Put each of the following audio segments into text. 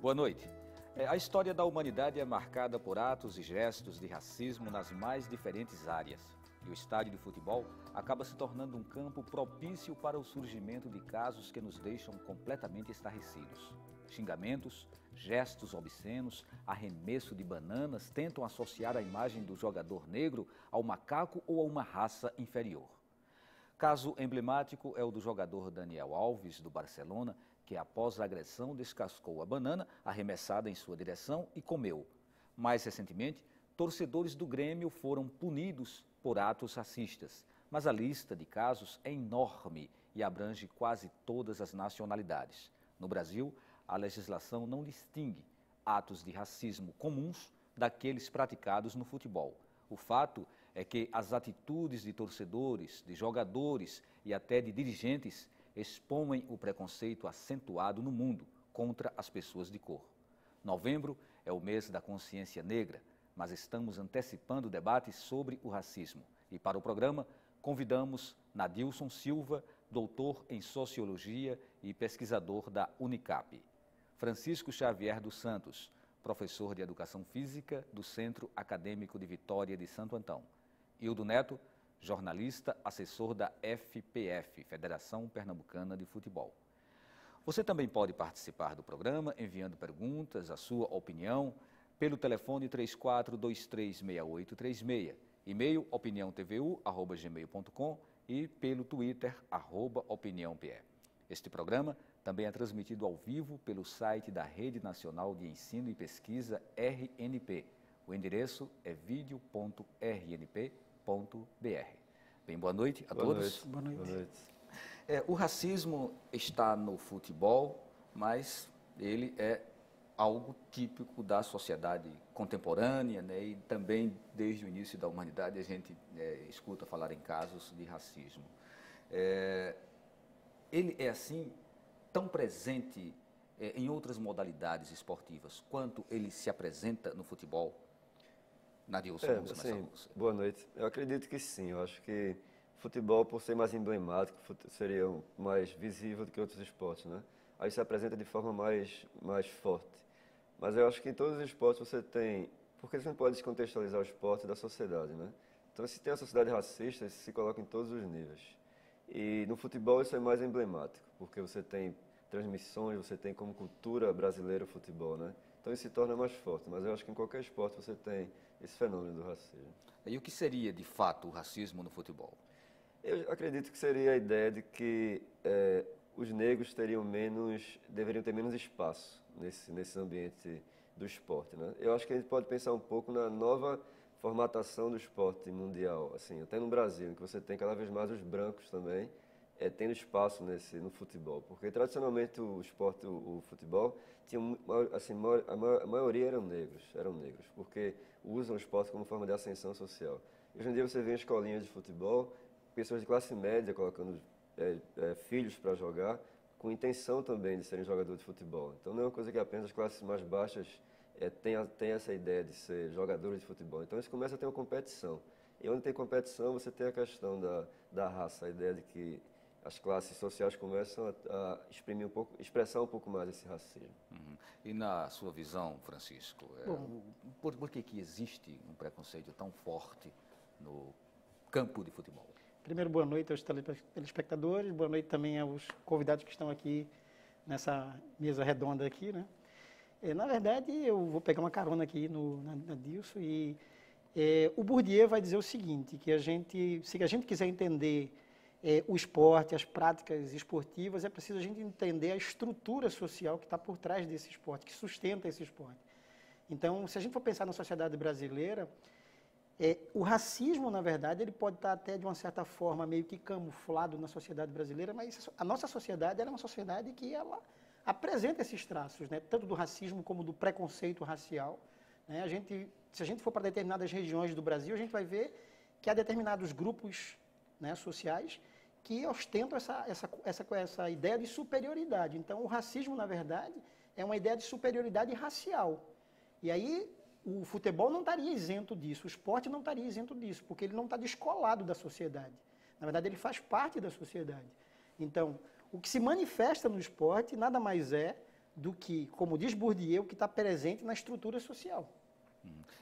Boa noite. A história da humanidade é marcada por atos e gestos de racismo nas mais diferentes áreas. E o estádio de futebol acaba se tornando um campo propício para o surgimento de casos que nos deixam completamente estarrecidos. Xingamentos, gestos obscenos, arremesso de bananas tentam associar a imagem do jogador negro ao macaco ou a uma raça inferior. Caso emblemático é o do jogador Daniel Alves, do Barcelona, que após a agressão descascou a banana arremessada em sua direção e comeu. Mais recentemente, torcedores do Grêmio foram punidos por atos racistas, mas a lista de casos é enorme e abrange quase todas as nacionalidades. No Brasil, a legislação não distingue atos de racismo comuns daqueles praticados no futebol. O fato é que as atitudes de torcedores, de jogadores e até de dirigentes expõem o preconceito acentuado no mundo contra as pessoas de cor. Novembro é o mês da consciência negra, mas estamos antecipando debates sobre o racismo. E para o programa, convidamos Nadilson Silva, doutor em Sociologia e pesquisador da Unicap. Francisco Xavier dos Santos, professor de Educação Física do Centro Acadêmico de Vitória de Santo Antão. Hildo Neto, jornalista, assessor da FPF, Federação Pernambucana de Futebol. Você também pode participar do programa enviando perguntas, a sua opinião, pelo telefone 34236836, e-mail opiniãotvu@gmail.com e pelo Twitter @opiniãope. Este programa também é transmitido ao vivo pelo site da Rede Nacional de Ensino e Pesquisa, RNP. O endereço é video.rnp.br. Bem, boa noite a todos. Boa noite. Boa noite. O racismo está no futebol, mas ele é algo típico da sociedade contemporânea, né? E também desde o início da humanidade a gente escuta falar em casos de racismo. Ele é assim tão presente em outras modalidades esportivas quanto ele se apresenta no futebol? Nadilson, vamos começar com você. Boa noite. Eu acredito que sim. Eu acho que futebol, por ser mais emblemático, seria mais visível do que outros esportes, né? Aí se apresenta de forma mais forte. Mas eu acho que em todos os esportes você tem... Porque você não pode descontextualizar o esporte da sociedade, né? Então, se tem a sociedade racista, isso se coloca em todos os níveis. E no futebol isso é mais emblemático, porque você tem transmissões, você tem como cultura brasileira o futebol, né? Então isso se torna mais forte, mas eu acho que em qualquer esporte você tem esse fenômeno do racismo. E o que seria, de fato, o racismo no futebol? Eu acredito que seria a ideia de que os negros deveriam ter menos espaço nesse ambiente do esporte, né? Eu acho que a gente pode pensar um pouco na nova formatação do esporte mundial, assim, até no Brasil, em que você tem cada vez mais os brancos também tendo espaço no futebol, porque tradicionalmente o futebol tinha assim, a maioria eram negros, porque usam o esporte como forma de ascensão social. Hoje em dia você vê em escolinhas de futebol pessoas de classe média colocando filhos para jogar, com intenção também de serem jogadores de futebol. Então não é uma coisa que apenas as classes mais baixas têm essa ideia de ser jogadores de futebol. Então isso começa a ter uma competição. E onde tem competição, você tem a questão da raça, a ideia de que as classes sociais começam a expressar um pouco mais esse racismo. Uhum. E na sua visão, Francisco, por que existe um preconceito tão forte no campo de futebol? Primeiro, boa noite aos telespectadores, boa noite também aos convidados que estão aqui nessa mesa redonda aqui, né? Na verdade, eu vou pegar uma carona aqui na Dilson e o Bourdieu vai dizer o seguinte, que se a gente quiser entender o esporte, as práticas esportivas, é preciso a gente entender a estrutura social que está por trás desse esporte, que sustenta esse esporte. Então, se a gente for pensar na sociedade brasileira, o racismo, na verdade, ele pode estar até de uma certa forma meio que camuflado na sociedade brasileira, mas a nossa sociedade ela é uma sociedade que ela apresenta esses traços, né? Tanto do racismo como do preconceito racial, né? Se a gente for para determinadas regiões do Brasil, a gente vai ver que há determinados grupos, né, sociais que ostentam essa ideia de superioridade. Então, o racismo, na verdade, é uma ideia de superioridade racial. E aí, o futebol não estaria isento disso, o esporte não estaria isento disso, porque ele não está descolado da sociedade. Na verdade, ele faz parte da sociedade. Então, o que se manifesta no esporte nada mais é do que, como diz Bourdieu, que está presente na estrutura social.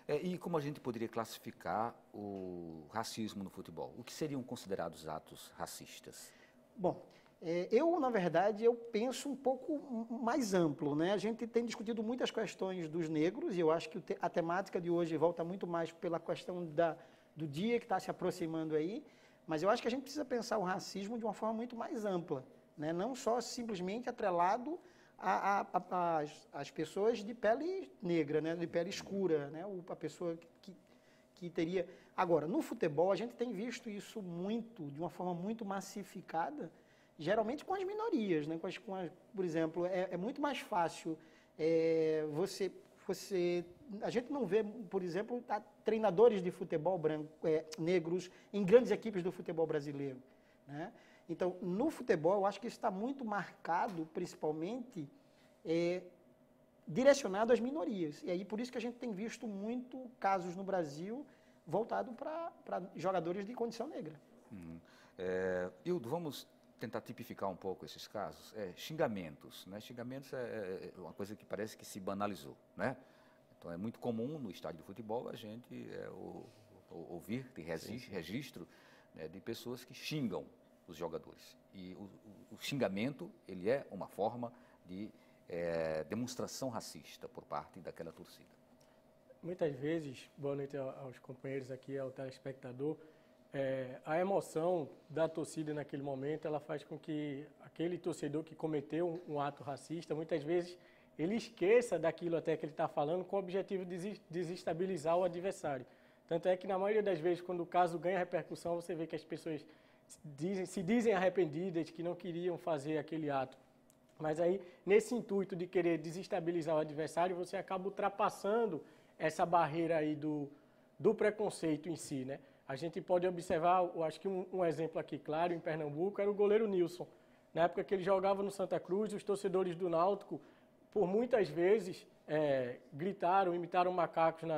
E como a gente poderia classificar o racismo no futebol? O que seriam considerados atos racistas? Bom, na verdade, eu penso um pouco mais amplo, né? A gente tem discutido muitas questões dos negros e eu acho que a temática de hoje volta muito mais pela questão do dia que está se aproximando aí, mas eu acho que a gente precisa pensar o racismo de uma forma muito mais ampla, né? Não só simplesmente atrelado às pessoas de pele negra, né? De pele escura, né? A pessoa que teria... Agora, no futebol, a gente tem visto isso de uma forma muito massificada, geralmente com as minorias, né? Por exemplo, é muito mais fácil a gente não vê, por exemplo, treinadores de futebol negros em grandes equipes do futebol brasileiro, né? Então, no futebol, eu acho que isso está muito marcado, principalmente, direcionado às minorias. E aí, por isso que a gente tem visto muito casos no Brasil voltado para jogadores de condição negra. Hildo, vamos tentar tipificar um pouco esses casos. Xingamentos, né? Xingamentos é uma coisa que parece que se banalizou, né? Então, é muito comum no estádio de futebol a gente ouvir, ter registro, né, de pessoas que xingam os jogadores. E o xingamento, ele é uma forma de demonstração racista por parte daquela torcida. Muitas vezes, boa noite aos companheiros aqui, ao telespectador, a emoção da torcida naquele momento, ela faz com que aquele torcedor que cometeu um ato racista, muitas vezes, ele esqueça daquilo até que ele está falando com o objetivo de desestabilizar o adversário. Tanto é que, na maioria das vezes, quando o caso ganha repercussão, você vê que as pessoas se dizem arrependidas, que não queriam fazer aquele ato. Mas aí, nesse intuito de querer desestabilizar o adversário, você acaba ultrapassando essa barreira aí do preconceito em si, né? A gente pode observar, eu acho que um exemplo aqui claro, em Pernambuco, era o goleiro Nilson. Na época que ele jogava no Santa Cruz, os torcedores do Náutico, por muitas vezes, imitaram macacos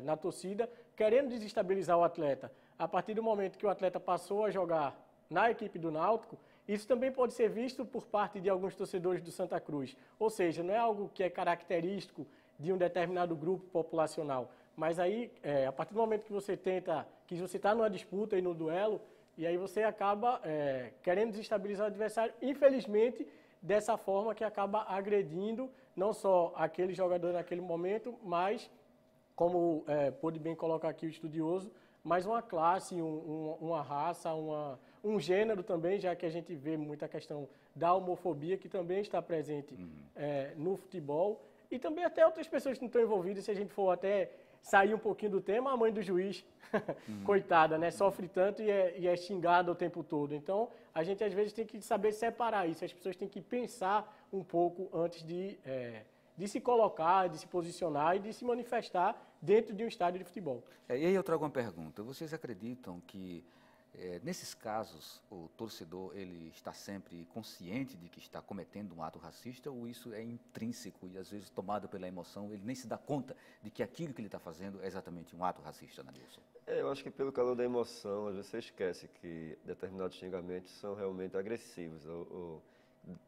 na torcida, querendo desestabilizar o atleta. A partir do momento que o atleta passou a jogar na equipe do Náutico, isso também pode ser visto por parte de alguns torcedores do Santa Cruz. Ou seja, não é algo que é característico de um determinado grupo populacional. Mas aí, a partir do momento que você está numa disputa e no duelo, e aí você acaba querendo desestabilizar o adversário, infelizmente, dessa forma que acaba agredindo não só aquele jogador naquele momento, mas, como pôde bem colocar aqui o estudioso, mas uma classe, uma raça, um gênero também, já que a gente vê muita questão da homofobia, que também está presente no futebol, e também até outras pessoas que não estão envolvidas, se a gente for até sair um pouquinho do tema, a mãe do juiz, coitada, né, sofre tanto e é xingada o tempo todo. Então, a gente às vezes tem que saber separar isso, as pessoas têm que pensar um pouco antes de se colocar, de se posicionar e de se manifestar dentro de um estádio de futebol. E aí eu trago uma pergunta. Vocês acreditam que, nesses casos, o torcedor ele está sempre consciente de que está cometendo um ato racista ou isso é intrínseco e, às vezes, tomado pela emoção, ele nem se dá conta de que aquilo que ele está fazendo é exatamente um ato racista, né, Nilson? Eu acho que pelo calor da emoção, às vezes você esquece que determinados xingamentos são realmente agressivos ou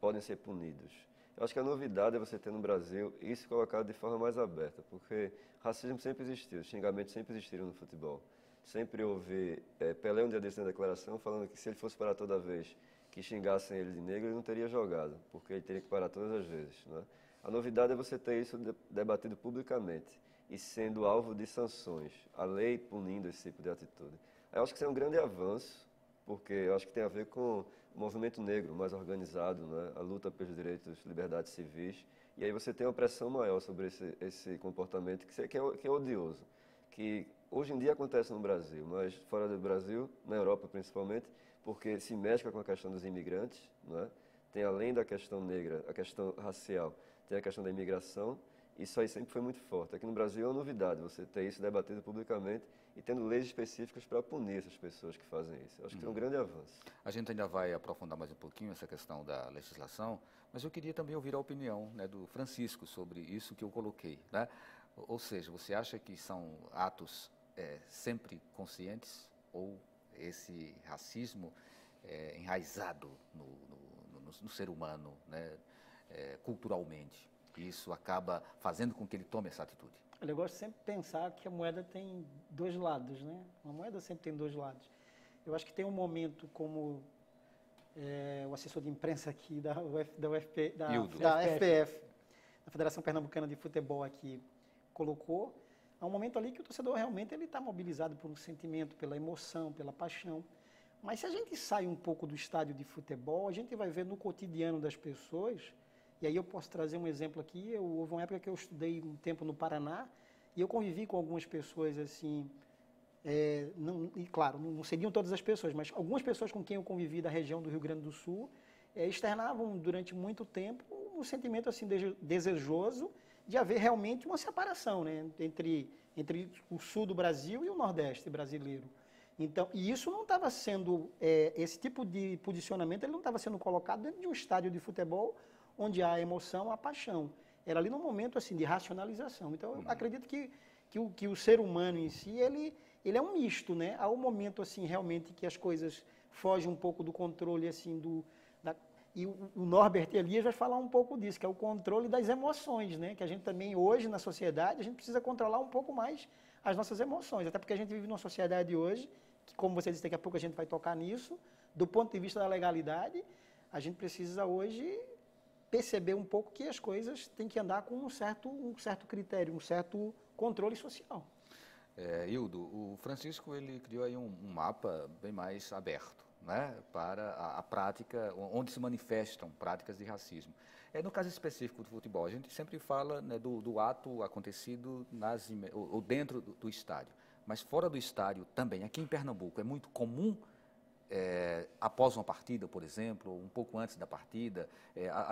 podem ser punidos. Eu acho que a novidade é você ter no Brasil isso colocado de forma mais aberta, porque racismo sempre existiu, xingamentos sempre existiram no futebol. Sempre houve, Pelé um dia desse na declaração falando que se ele fosse parar toda vez que xingassem ele de negro, ele não teria jogado, porque ele teria que parar todas as vezes, né? A novidade é você ter isso debatido publicamente e sendo alvo de sanções, a lei punindo esse tipo de atitude. Eu acho que isso é um grande avanço, porque eu acho que tem a ver com o movimento negro mais organizado, né? A luta pelos direitos e liberdades civis, e aí você tem uma pressão maior sobre esse comportamento que é odioso, que hoje em dia acontece no Brasil, mas fora do Brasil, na Europa principalmente, porque se mescla com a questão dos imigrantes, né? Tem além da questão negra, a questão racial, tem a questão da imigração, isso aí sempre foi muito forte. Aqui no Brasil é uma novidade você ter isso debatido publicamente e tendo leis específicas para punir essas pessoas que fazem isso. Eu acho que é um grande avanço. A gente ainda vai aprofundar mais um pouquinho essa questão da legislação, mas eu queria também ouvir a opinião, né, do Francisco sobre isso que eu coloquei, né? Ou seja, você acha que são atos sempre conscientes ou esse racismo enraizado no ser humano, né, culturalmente? que isso acaba fazendo com que ele tome essa atitude? Olha, eu gosto sempre de pensar que a moeda tem dois lados, né? Uma moeda sempre tem dois lados. Eu acho que tem um momento como o assessor de imprensa aqui da FPF, da Federação Pernambucana de Futebol aqui, colocou, há um momento ali que o torcedor realmente está mobilizado por um sentimento, pela emoção, pela paixão. Mas se a gente sai um pouco do estádio de futebol, a gente vai ver no cotidiano das pessoas, e aí eu posso trazer um exemplo aqui, houve uma época que eu estudei um tempo no Paraná, e eu convivi com algumas pessoas assim, e claro, não seriam todas as pessoas, mas algumas pessoas com quem eu convivi da região do Rio Grande do Sul, externavam durante muito tempo um sentimento assim desejoso de haver realmente uma separação, né, entre o sul do Brasil e o nordeste brasileiro. Então, e isso não estava sendo, esse tipo de posicionamento, ele não estava sendo colocado dentro de um estádio de futebol onde há emoção, há paixão. Era ali num momento assim de racionalização. Então, eu acredito que o ser humano em si, ele é um misto, né? Há um momento assim realmente que as coisas fogem um pouco do controle assim e o Norbert Elias vai falar um pouco disso, que é o controle das emoções, né? Que a gente também hoje na sociedade, a gente precisa controlar um pouco mais as nossas emoções, até porque a gente vive numa sociedade hoje que, como você disse, daqui a pouco a gente vai tocar nisso, do ponto de vista da legalidade, a gente precisa hoje perceber um pouco que as coisas têm que andar com um certo critério, um certo controle social. Hildo, o Francisco ele criou aí um mapa bem mais aberto, né, para a prática, onde se manifestam práticas de racismo. No caso específico do futebol, a gente sempre fala, né, do ato acontecido ou dentro do estádio, mas fora do estádio também. Aqui em Pernambuco é muito comum, após uma partida, por exemplo, um pouco antes da partida,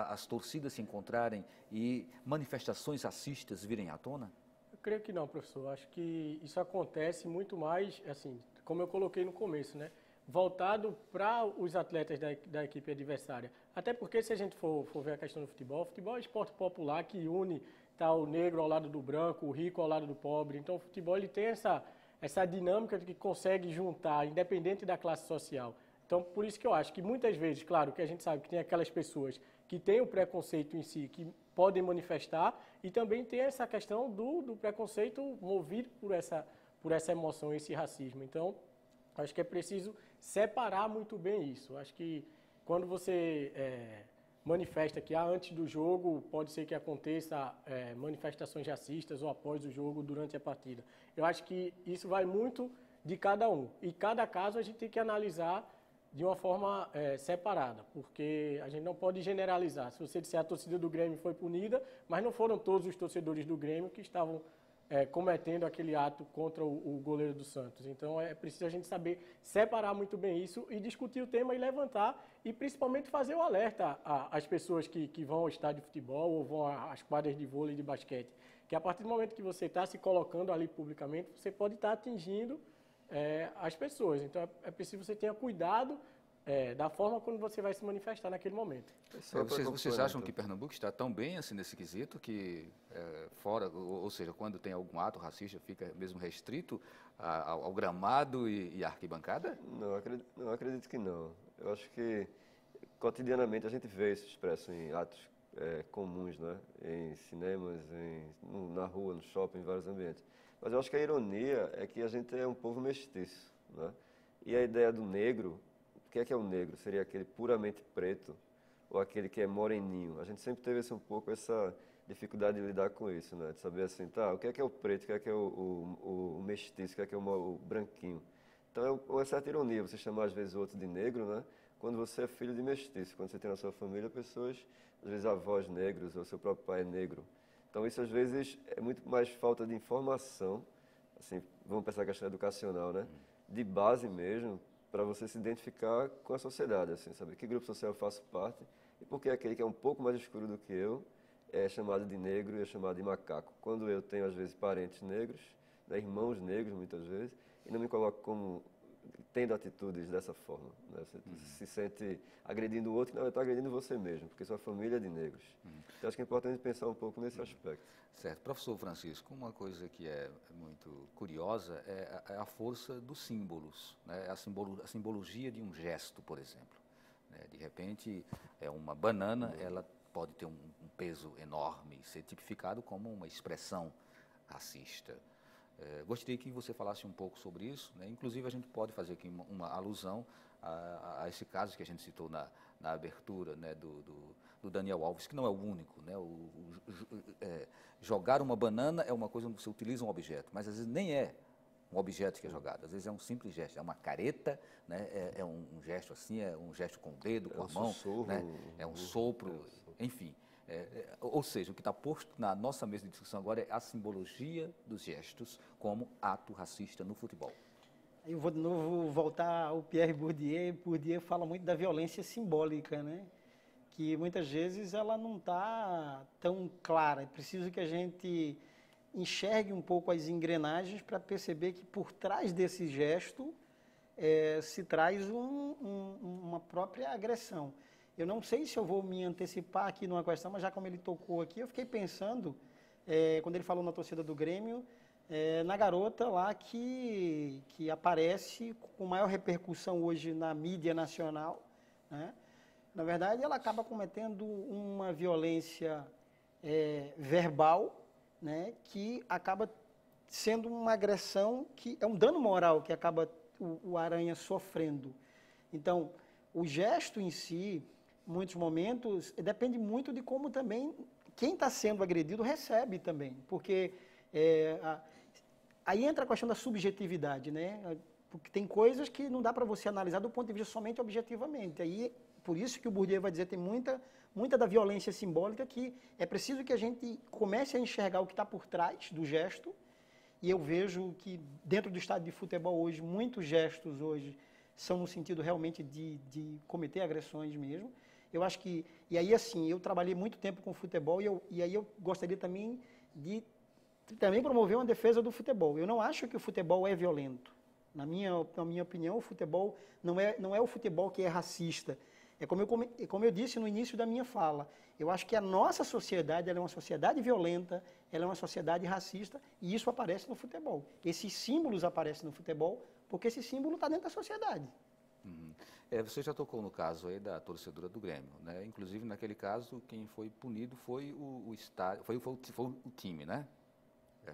as torcidas se encontrarem e manifestações racistas virem à tona? Eu creio que não, professor. Acho que isso acontece muito mais, assim, como eu coloquei no começo, né? Voltado para os atletas da equipe adversária. Até porque, se a gente for ver a questão do futebol, o futebol é esporte popular que une o negro ao lado do branco, o rico ao lado do pobre. Então, o futebol ele tem essa dinâmica de que consegue juntar, independente da classe social. Então, por isso que eu acho que muitas vezes, claro, que a gente sabe que tem aquelas pessoas que têm o preconceito em si, que podem manifestar, e também tem essa questão do preconceito movido por essa emoção, esse racismo. Então, acho que é preciso separar muito bem isso. Acho que quando você manifesta que antes do jogo pode ser que aconteça manifestações racistas ou após o jogo, durante a partida. Eu acho que isso vai muito de cada um. E cada caso a gente tem que analisar de uma forma separada, porque a gente não pode generalizar. Se você disser a torcida do Grêmio foi punida, mas não foram todos os torcedores do Grêmio que estavam cometendo aquele ato contra o goleiro do Santos. Então, é preciso a gente saber separar muito bem isso e discutir o tema e levantar e, principalmente, fazer o alerta às pessoas que vão ao estádio de futebol ou vão às quadras de vôlei e de basquete, que a partir do momento que você está se colocando ali publicamente, você pode estar atingindo as pessoas. Então, é preciso que você tenha cuidado da forma como você vai se manifestar naquele momento. Vocês acham que Pernambuco está tão bem assim nesse quesito que fora, ou seja, quando tem algum ato racista fica mesmo restrito ao gramado e à arquibancada? Não acredito que não. Eu acho que cotidianamente a gente vê isso expresso em atos comuns, né? Em cinemas, na rua, no shopping, em vários ambientes. Mas eu acho que a ironia é que a gente é um povo mestiço, né? E a ideia do negro, o que é o negro? Seria aquele puramente preto ou aquele que é moreninho? A gente sempre teve um pouco essa dificuldade de lidar com isso, né? De saber assim, o que é o preto, o que é o mestiço, o que é o branquinho? Então é uma certa ironia você chamar às vezes o outro de negro, né? Quando você é filho de mestiço, quando você tem na sua família pessoas, às vezes avós negros ou seu próprio pai é negro. Então isso às vezes é muito mais falta de informação, assim, vamos pensar a questão educacional, né? De base mesmo, para você se identificar com a sociedade, assim, saber que grupo social eu faço parte e por que aquele que é um pouco mais escuro do que eu é chamado de negro e é chamado de macaco. Quando eu tenho, às vezes, parentes negros, né, irmãos negros, muitas vezes, e não me coloco como tendo atitudes dessa forma. Né? Você se sente agredindo o outro, não, eu estou agredindo você mesmo, porque sua família é de negros. Então, acho que é importante pensar um pouco nesse aspecto. Certo. Professor Francisco, uma coisa que é muito curiosa é a força dos símbolos, né? A simbologia de um gesto, por exemplo. De repente, uma banana, ela pode ter um peso enorme, ser tipificado como uma expressão racista. Gostaria que você falasse um pouco sobre isso, né? Inclusive a gente pode fazer aqui uma alusão a esse caso que a gente citou na abertura, né, do Daniel Alves, que não é o único, né? Jogar uma banana é uma coisa onde você utiliza um objeto, mas às vezes nem é um objeto que é jogado, às vezes é um simples gesto, é uma careta, né? É um gesto assim, é um gesto com o dedo, com a mão, sussurro, né? É um sopro, enfim. Ou seja, o que está posto na nossa mesa de discussão agora é a simbologia dos gestos como ato racista no futebol. Eu vou de novo voltar ao Pierre Bourdieu. Bourdieu fala muito da violência simbólica, né? Que muitas vezes ela não está tão clara. É preciso que a gente enxergue um pouco as engrenagens para perceber que por trás desse gesto se traz uma própria agressão. Eu não sei se eu vou me antecipar aqui numa questão, mas já como ele tocou aqui, eu fiquei pensando, quando ele falou na torcida do Grêmio, na garota lá que aparece com maior repercussão hoje na mídia nacional, né? Na verdade, ela acaba cometendo uma violência verbal, né, que acaba sendo uma agressão, que é um dano moral que acaba o Aranha sofrendo. Então, o gesto em si, em muitos momentos, depende muito de como também quem está sendo agredido recebe também, porque aí entra a questão da subjetividade, né? Porque tem coisas que não dá para você analisar do ponto de vista somente objetivamente. Aí, por isso que o Bourdieu vai dizer que tem muita da violência simbólica que é preciso que a gente comece a enxergar o que está por trás do gesto. E eu vejo que dentro do estádio de futebol hoje, muitos gestos hoje são no sentido realmente de cometer agressões mesmo. Eu acho que, e aí assim, eu trabalhei muito tempo com futebol e aí eu gostaria também de também promover uma defesa do futebol. Eu não acho que o futebol é violento. Na minha opinião, o futebol não é o futebol que é racista. Como eu disse no início da minha fala, eu acho que a nossa sociedade ela é uma sociedade violenta, ela é uma sociedade racista, e isso aparece no futebol. Esses símbolos aparecem no futebol, porque esse símbolo está dentro da sociedade. Uhum. Você já tocou no caso aí da torcedora do Grêmio, né? Inclusive, naquele caso, quem foi punido foi o estádio, foi o time, né?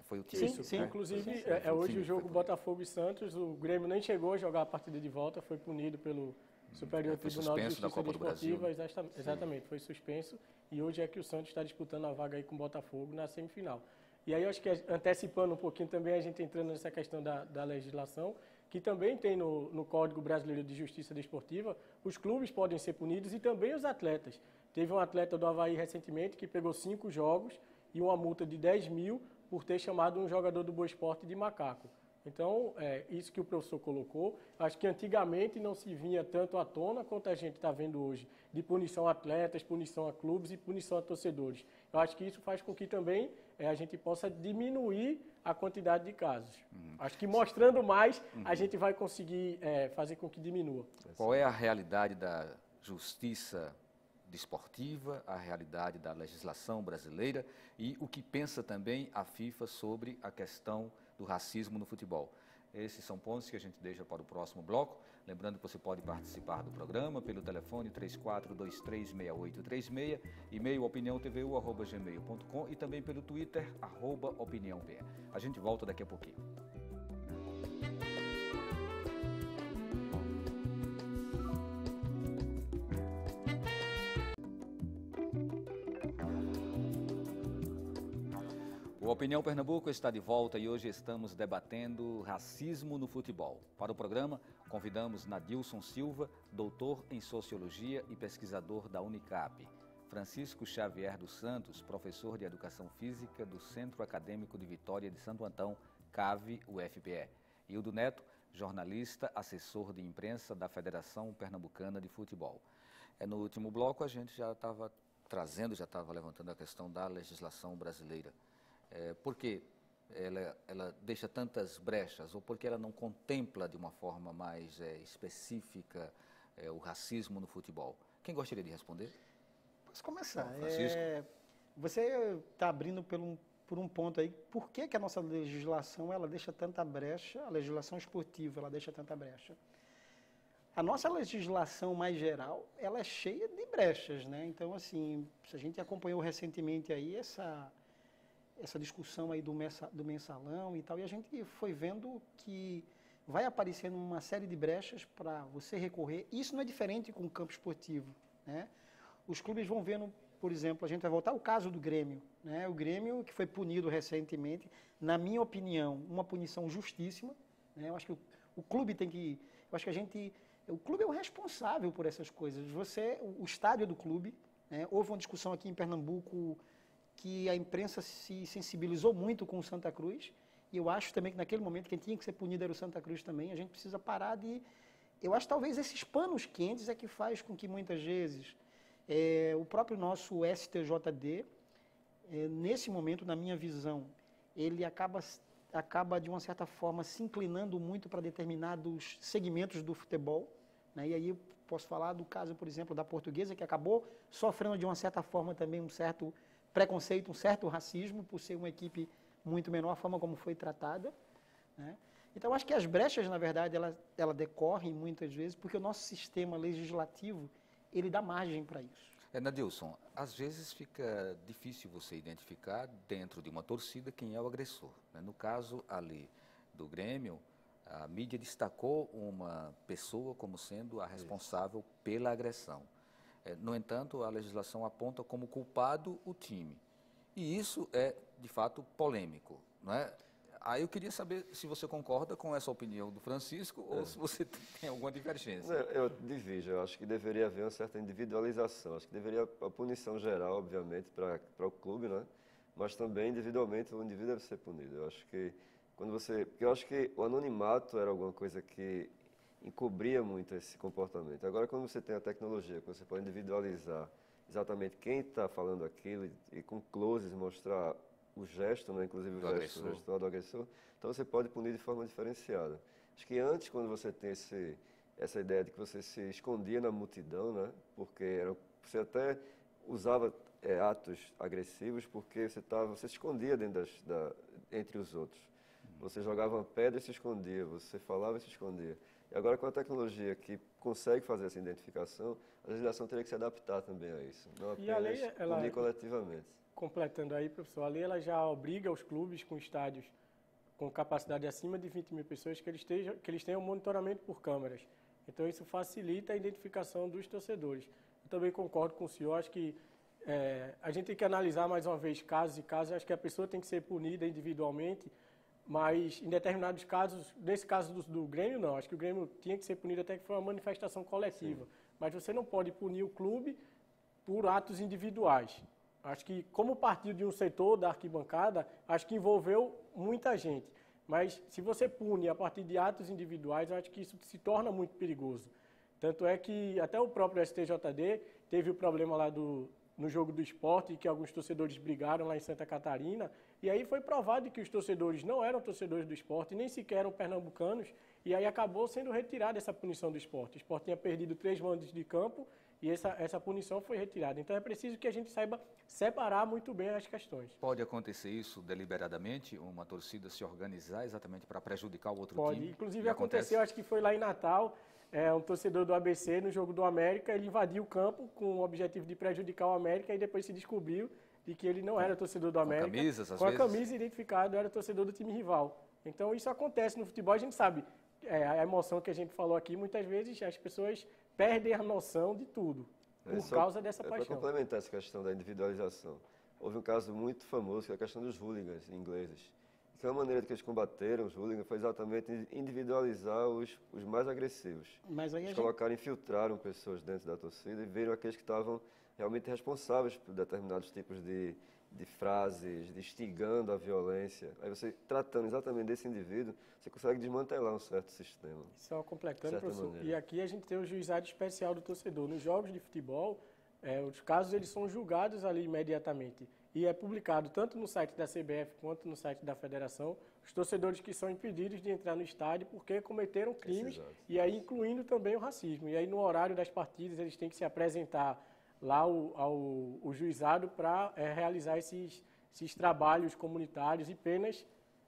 Foi o time. Isso, sim, né? Inclusive, Foi o hoje time o jogo que foi Botafogo e Santos, o Grêmio nem chegou a jogar a partida de volta, foi punido pelo Superior foi Tribunal de suspenso da Justiça Copa do Brasil. Desportiva, exatamente, foi suspenso, e hoje é que o Santos está disputando a vaga aí com o Botafogo na semifinal. E aí eu acho que antecipando um pouquinho também, a gente entrando nessa questão da legislação, que também tem no Código Brasileiro de Justiça Desportiva, os clubes podem ser punidos e também os atletas. Teve um atleta do Avaí recentemente que pegou 5 jogos e uma multa de 10 mil por ter chamado um jogador do Boa Esporte de macaco. Então, isso que o professor colocou, acho que antigamente não se vinha tanto à tona quanto a gente está vendo hoje, de punição a atletas, punição a clubes e punição a torcedores. Eu acho que isso faz com que também a gente possa diminuir a quantidade de casos. Acho que mostrando mais, a gente vai conseguir fazer com que diminua. Qual é a realidade da justiça desportiva, a realidade da legislação brasileira e o que pensa também a FIFA sobre a questão do racismo no futebol? Esses são pontos que a gente deixa para o próximo bloco. Lembrando que você pode participar do programa pelo telefone 34236836, e-mail opiniãotvu@gmail.com e também pelo Twitter @opiniãope. A gente volta daqui a pouquinho. O Opinião Pernambuco está de volta e hoje estamos debatendo racismo no futebol. Para o programa, convidamos Nadilson Silva, doutor em Sociologia e pesquisador da Unicap. Francisco Xavier dos Santos, professor de Educação Física do Centro Acadêmico de Vitória de Santo Antão, CAV, UFPE. Hildo Neto, jornalista, assessor de imprensa da Federação Pernambucana de Futebol. No último bloco, a gente já estava levantando a questão da legislação brasileira. Por que ela deixa tantas brechas, ou porque ela não contempla de uma forma mais específica o racismo no futebol? Quem gostaria de responder? Posso começar. Francisco? Você está abrindo por um ponto aí. Por que a nossa legislação ela deixa tanta brecha, a legislação esportiva ela deixa tanta brecha? a nossa legislação mais geral, ela é cheia de brechas, né? Então, assim, se a gente acompanhou recentemente aí essa discussão aí do mensalão e tal, e a gente foi vendo que vai aparecendo uma série de brechas para você recorrer. Isso não é diferente com o campo esportivo, né? Os clubes vão vendo, por exemplo, a gente vai voltar ao caso do Grêmio, né? O Grêmio que foi punido recentemente, na minha opinião, uma punição justíssima, né? Eu acho que o clube tem que, eu acho que o clube é o responsável por essas coisas. O estádio do clube, né? Houve uma discussão aqui em Pernambuco que a imprensa se sensibilizou muito com o Santa Cruz, e eu acho também que naquele momento quem tinha que ser punido era o Santa Cruz também. A gente precisa parar de... Eu acho que talvez esses panos quentes é que faz com que muitas vezes o próprio nosso STJD, nesse momento, na minha visão, ele acaba de uma certa forma se inclinando muito para determinados segmentos do futebol, né? E aí eu posso falar do caso, por exemplo, da Portuguesa, que acabou sofrendo de uma certa forma também um certo preconceito, um certo racismo, por ser uma equipe muito menor, a forma como foi tratada, né? Então, eu acho que as brechas, na verdade, ela decorrem muitas vezes porque o nosso sistema legislativo, ele dá margem para isso. Nadilson, às vezes fica difícil você identificar dentro de uma torcida quem é o agressor, né? No caso ali do Grêmio, a mídia destacou uma pessoa como sendo a responsável pela agressão. No entanto, a legislação aponta como culpado o time. E isso é, de fato, polêmico, não é? Aí eu queria saber se você concorda com essa opinião do Francisco ou se você tem alguma divergência. Eu divido, eu acho que deveria haver uma certa individualização. Acho que deveria a punição geral, obviamente, para o clube, né? Mas também individualmente o indivíduo deve ser punido. Eu acho que porque eu acho que o anonimato era alguma coisa que encobria muito esse comportamento. Agora, quando você tem a tecnologia, que você pode individualizar exatamente quem está falando aquilo e com closes mostrar o gesto, né, inclusive o gesto do agressor, então você pode punir de forma diferenciada. Acho que antes, quando você tem essa ideia de que você se escondia na multidão, né, porque você até usava atos agressivos porque você se escondia entre os outros. Você jogava uma pedra e se escondia, você falava e se escondia. E agora, com a tecnologia que consegue fazer essa identificação, a legislação teria que se adaptar também a isso, não apenas e a lei, punir coletivamente. Completando aí, professor, a lei ela já obriga os clubes com estádios com capacidade acima de 20 mil pessoas que eles tenham monitoramento por câmeras. Então, isso facilita a identificação dos torcedores. Eu também concordo com o senhor, acho que a gente tem que analisar mais uma vez casos e casos, acho que a pessoa tem que ser punida individualmente, mas em determinados casos, nesse caso do Grêmio, não. Acho que o Grêmio tinha que ser punido até que foi uma manifestação coletiva. Sim. Mas você não pode punir o clube por atos individuais. Acho que, como partiu de um setor da arquibancada, acho que envolveu muita gente. Mas, se você pune a partir de atos individuais, acho que isso se torna muito perigoso. Tanto é que até o próprio STJD teve o problema lá no jogo do Sport, que alguns torcedores brigaram lá em Santa Catarina, e aí foi provado que os torcedores não eram torcedores do Sport, nem sequer eram pernambucanos, e aí acabou sendo retirada essa punição do Sport. O Sport tinha perdido 3 mandos de campo, e essa punição foi retirada. Então é preciso que a gente saiba separar muito bem as questões. Pode acontecer isso deliberadamente, uma torcida se organizar exatamente para prejudicar o outro time? Pode. Inclusive aconteceu, acho que foi lá em Natal, um torcedor do ABC no jogo do América, ele invadiu o campo com o objetivo de prejudicar o América e depois se descobriu de que ele não era torcedor do América. Com camisas, às com vezes? A camisa identificada, era torcedor do time rival. Então isso acontece no futebol, a gente sabe. A emoção que a gente falou aqui, muitas vezes as pessoas perdem a noção de tudo por causa dessa paixão. Para complementar essa questão da individualização, houve um caso muito famoso, que é a questão dos hooligans ingleses. Então, a maneira que eles combateram os hooligans foi exatamente individualizar os mais agressivos. Mas aí infiltraram pessoas dentro da torcida e viram aqueles que estavam realmente responsáveis por determinados tipos de frases, de instigando a violência. Aí você, tratando exatamente desse indivíduo, você consegue desmantelar um certo sistema. Só completando, professor, e aqui a gente tem o juizado especial do torcedor. Nos jogos de futebol, os casos eles são julgados ali imediatamente. E é publicado tanto no site da CBF quanto no site da Federação os torcedores que são impedidos de entrar no estádio porque cometeram crimes, e aí incluindo também o racismo. E aí no horário das partidas eles têm que se apresentar lá ao juizado para realizar esses trabalhos comunitários e penas,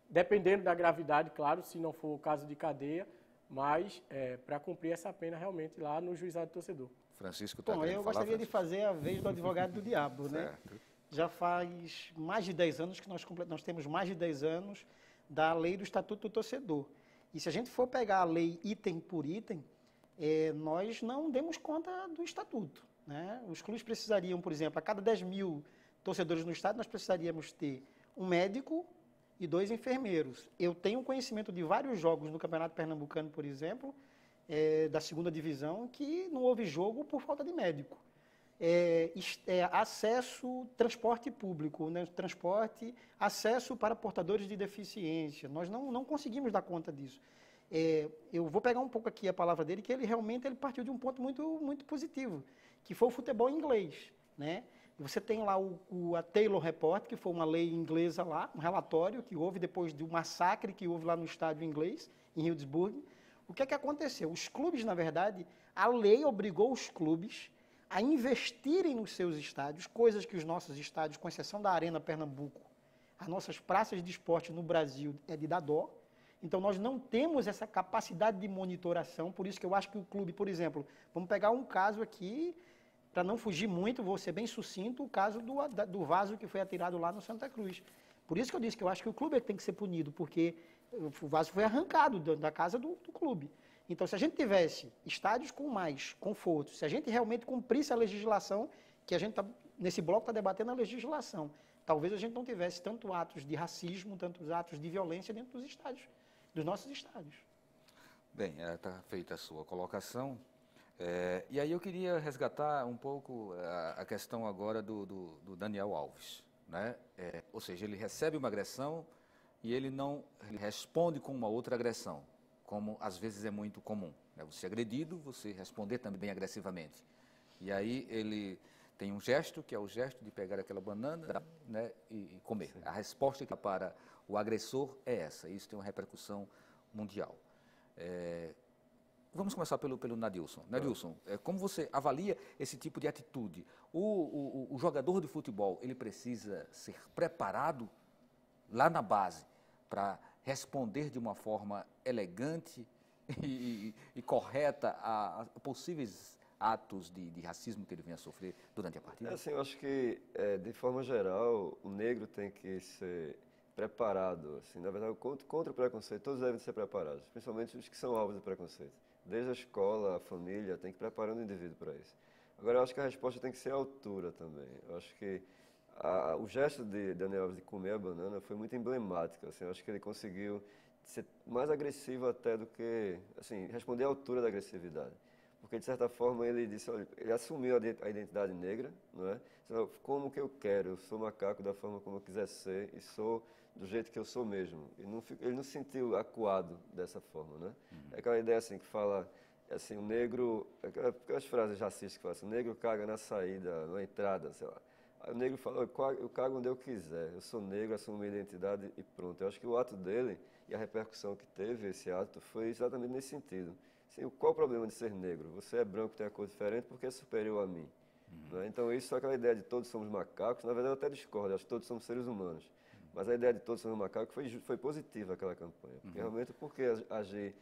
dependendo da gravidade, claro, se não for o caso de cadeia, mas para cumprir essa pena realmente lá no juizado do torcedor. Francisco está Bom, querendo eu falar, gostaria de Francisco? fazer a vez do advogado do diabo, né? Certo. Já faz mais de 10 anos que nós temos mais de 10 anos da lei do Estatuto do Torcedor. E se a gente for pegar a lei item por item, nós não demos conta do Estatuto, né? Os clubes precisariam, por exemplo, a cada 10 mil torcedores no estado, nós precisaríamos ter um médico e 2 enfermeiros. Eu tenho conhecimento de vários jogos no Campeonato Pernambucano, por exemplo, da segunda divisão, que não houve jogo por falta de médico. Acesso, transporte público, né? Transporte, acesso para portadores de deficiência. Nós não conseguimos dar conta disso. Eu vou pegar um pouco aqui a palavra dele, que ele realmente partiu de um ponto muito positivo, que foi o futebol inglês, né? Você tem lá a Taylor Report, que foi uma lei inglesa lá, um relatório que houve depois do massacre que houve lá no estádio inglês, em Hillsborough. O que é que aconteceu? Os clubes, na verdade, a lei obrigou os clubes a investirem nos seus estádios, coisas que os nossos estádios, com exceção da Arena Pernambuco, as nossas praças de esporte no Brasil é de dar dó. Então, nós não temos essa capacidade de monitoração, por isso que eu acho que o clube, por exemplo, vamos pegar um caso aqui, para não fugir muito, vou ser bem sucinto, o caso do vaso que foi atirado lá no Santa Cruz. Por isso que eu disse que eu acho que o clube é que tem que ser punido, porque o vaso foi arrancado da casa do clube. Então, se a gente tivesse estádios com mais conforto, se a gente realmente cumprisse a legislação, que a gente nesse bloco está debatendo a legislação, talvez a gente não tivesse tanto atos de racismo, tantos atos de violência dentro dos estádios, dos nossos estádios. Bem, está feita a sua colocação. E aí eu queria resgatar um pouco a questão agora do Daniel Alves, né? Ou seja, ele recebe uma agressão e ele responde com uma outra agressão, como às vezes é muito comum, né? Você é agredido, você responder também agressivamente. E aí ele tem um gesto, que é o gesto de pegar aquela banana, né, e comer. Sim. A resposta para o agressor é essa, isso tem uma repercussão mundial. Vamos começar pelo Nadilson. Nadilson, como você avalia esse tipo de atitude? O jogador de futebol, ele precisa ser preparado lá na base para responder de uma forma elegante e correta a possíveis atos de racismo que ele venha a sofrer durante a partida? Assim, eu acho que, de forma geral, o negro tem que ser preparado. Assim, na verdade, contra o preconceito, todos devem ser preparados, principalmente os que são alvos do preconceito. Desde a escola, a família, tem que preparar o indivíduo para isso. Agora, eu acho que a resposta tem que ser à altura também. Eu acho que o gesto de Daniel Alves de comer a banana foi muito emblemático. Assim, eu acho que ele conseguiu ser mais agressivo até do que, assim, responder à altura da agressividade. Porque, de certa forma, ele disse, olha, ele assumiu a identidade negra, não é? Como que eu quero, eu sou macaco da forma como eu quiser ser e sou do jeito que eu sou mesmo. Ele não se sentiu acuado dessa forma, né? É aquela ideia assim que fala, assim, o negro, aquelas frases racistas que falam assim, o negro caga na saída, na entrada, sei lá. Aí o negro fala, eu cago onde eu quiser, eu sou negro, assumo minha identidade e pronto. Eu acho que o ato dele e a repercussão que teve esse ato foi exatamente nesse sentido. Assim, qual o problema de ser negro? Você é branco, tem a cor diferente, porque é superior a mim. Né? Então, isso é aquela ideia de todos somos macacos. Na verdade, eu até discordo, acho que todos somos seres humanos. Mas a ideia de todos somos macacos foi positiva aquela campanha. Porque realmente, por que agir,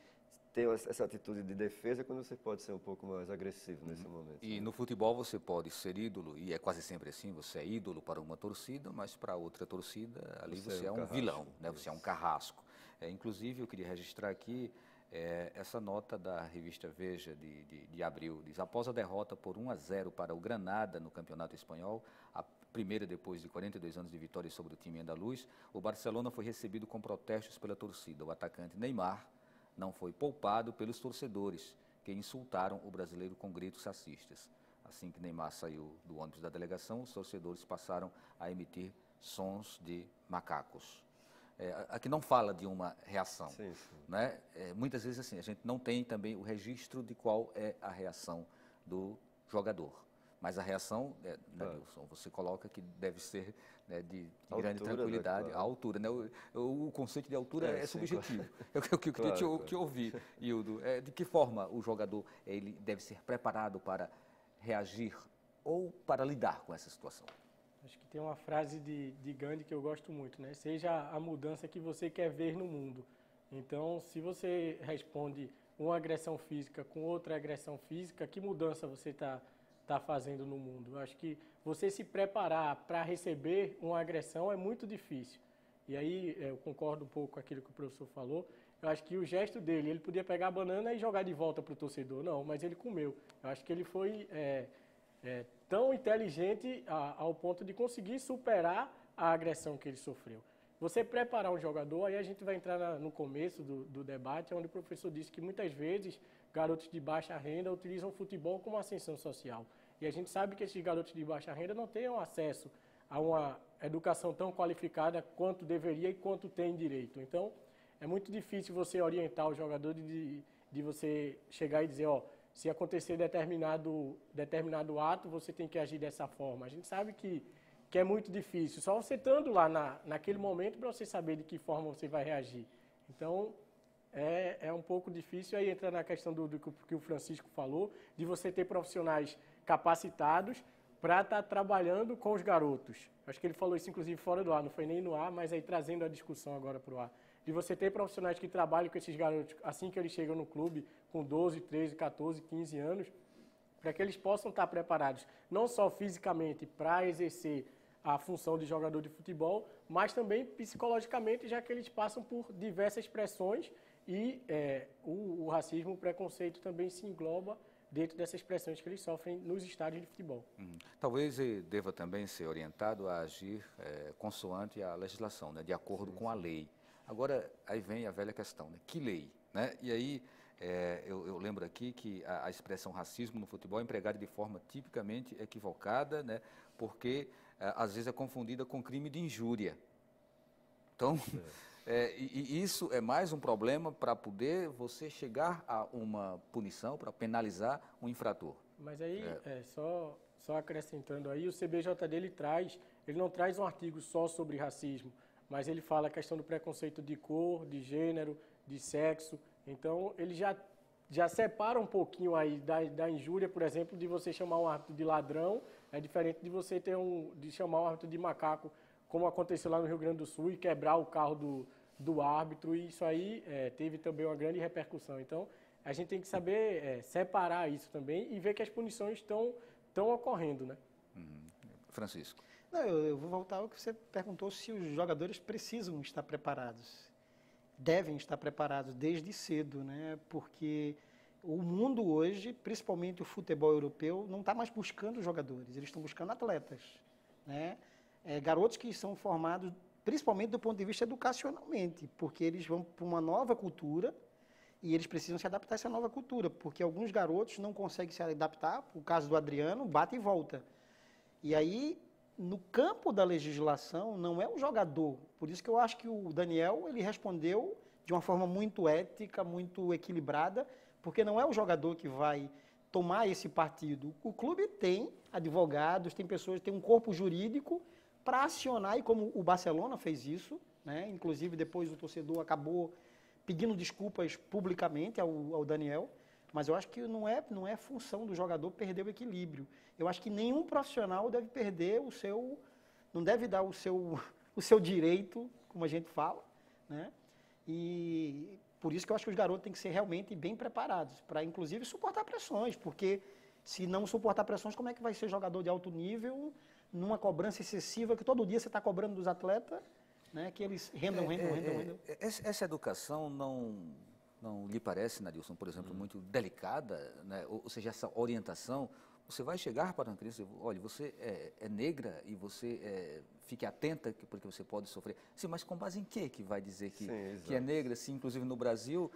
ter essa atitude de defesa quando você pode ser um pouco mais agressivo nesse momento? E no futebol você pode ser ídolo, e é quase sempre assim, você é ídolo para uma torcida, mas para outra torcida, ali você é um vilão, né? Você é um carrasco. Inclusive, eu queria registrar aqui essa nota da revista Veja de abril. Diz, após a derrota por 1-0 para o Granada no Campeonato Espanhol, a primeira depois de 42 anos de vitória sobre o time andaluz, o Barcelona foi recebido com protestos pela torcida. O atacante Neymar não foi poupado pelos torcedores, que insultaram o brasileiro com gritos racistas. Assim que Neymar saiu do ônibus da delegação, os torcedores passaram a emitir sons de macacos. Aqui não fala de uma reação, sim, sim. Né? Muitas vezes assim, a gente não tem também o registro de qual é a reação do jogador. Mas a reação, Nadilson, você coloca que deve ser, né, de grande tranquilidade, a altura. Né? O conceito de altura é subjetivo. Claro. Eu queria te ouvir, Hildo. De que forma o jogador ele deve ser preparado para reagir ou para lidar com essa situação? Acho que tem uma frase de Gandhi que eu gosto muito, né? Seja a mudança que você quer ver no mundo. Então, se você responde uma agressão física com outra agressão física, que mudança você está fazendo no mundo? Eu acho que você se preparar para receber uma agressão é muito difícil. E aí eu concordo um pouco com aquilo que o professor falou. Eu acho que o gesto dele, ele podia pegar a banana e jogar de volta para o torcedor. Não, mas ele comeu. Eu acho que ele foi tão inteligente ao ponto de conseguir superar a agressão que ele sofreu. Você preparar um jogador, aí a gente vai entrar no começo do debate, onde o professor disse que muitas vezes garotos de baixa renda utilizam o futebol como ascensão social. E a gente sabe que esses garotos de baixa renda não têm acesso a uma educação tão qualificada quanto deveria e quanto tem direito. Então, é muito difícil você orientar o jogador de você chegar e dizer, ó, se acontecer determinado ato, você tem que agir dessa forma. A gente sabe que é muito difícil. Só você estando lá naquele momento para você saber de que forma você vai reagir. Então, é um pouco difícil. Aí entra na questão do que o Francisco falou, de você ter profissionais capacitados para estar trabalhando com os garotos. Acho que ele falou isso, inclusive, fora do ar, não foi nem no ar, mas aí trazendo a discussão agora para o ar. De você ter profissionais que trabalham com esses garotos assim que eles chegam no clube, com 12, 13, 14, 15 anos, para que eles possam estar preparados, não só fisicamente para exercer a função de jogador de futebol, mas também psicologicamente, já que eles passam por diversas pressões e o racismo, o preconceito também se engloba dentro dessas pressões que eles sofrem nos estádios de futebol. Talvez ele deva também ser orientado a agir consoante a legislação, né, de acordo com a lei. Agora, aí vem a velha questão, né? Que lei? Né? E aí, eu lembro aqui que a expressão racismo no futebol é empregada de forma tipicamente equivocada, né? Porque às vezes é confundida com crime de injúria. Então, e isso é mais um problema para poder você chegar a uma punição, para penalizar um infrator. Mas aí, só acrescentando aí, o CBJD ele não traz um artigo só sobre racismo, mas ele fala a questão do preconceito de cor, de gênero, de sexo. Então, ele já separa um pouquinho aí da injúria, por exemplo, de você chamar um árbitro de ladrão, é diferente de você de chamar um árbitro de macaco, como aconteceu lá no Rio Grande do Sul, e quebrar o carro do árbitro, e isso aí teve também uma grande repercussão. Então, a gente tem que saber separar isso também e ver que as punições estão ocorrendo, né? Francisco. Não, eu vou voltar ao que você perguntou, se os jogadores precisam estar preparados. Devem estar preparados desde cedo, né? Porque o mundo hoje, principalmente o futebol europeu, não está mais buscando jogadores, eles estão buscando atletas, né? Garotos que são formados principalmente do ponto de vista educacionalmente, porque eles vão para uma nova cultura e eles precisam se adaptar a essa nova cultura, porque alguns garotos não conseguem se adaptar, o caso do Adriano, bate e volta. E aí, no campo da legislação, não é o jogador. Por isso que eu acho que o Daniel, ele respondeu de uma forma muito ética, muito equilibrada, porque não é o jogador que vai tomar esse partido. O clube tem advogados, tem pessoas, tem um corpo jurídico para acionar, e como o Barcelona fez isso, né? Inclusive depois o torcedor acabou pedindo desculpas publicamente ao Daniel, mas eu acho que não é função do jogador perder o equilíbrio. Eu acho que nenhum profissional deve perder não deve dar o seu direito, como a gente fala, né? E por isso que eu acho que os garotos têm que ser realmente bem preparados, para inclusive suportar pressões, porque se não suportar pressões, como é que vai ser jogador de alto nível numa cobrança excessiva, que todo dia você está cobrando dos atletas, né, que eles rendam. Essa educação não lhe parece, Nadilson, por exemplo, muito delicada, né? Ou seja, essa orientação, você vai chegar para uma criança e dizer, olha, você é negra e você fique atenta porque você pode sofrer. Sim, mas com base em quê que vai dizer que é negra? Se, inclusive, no Brasil,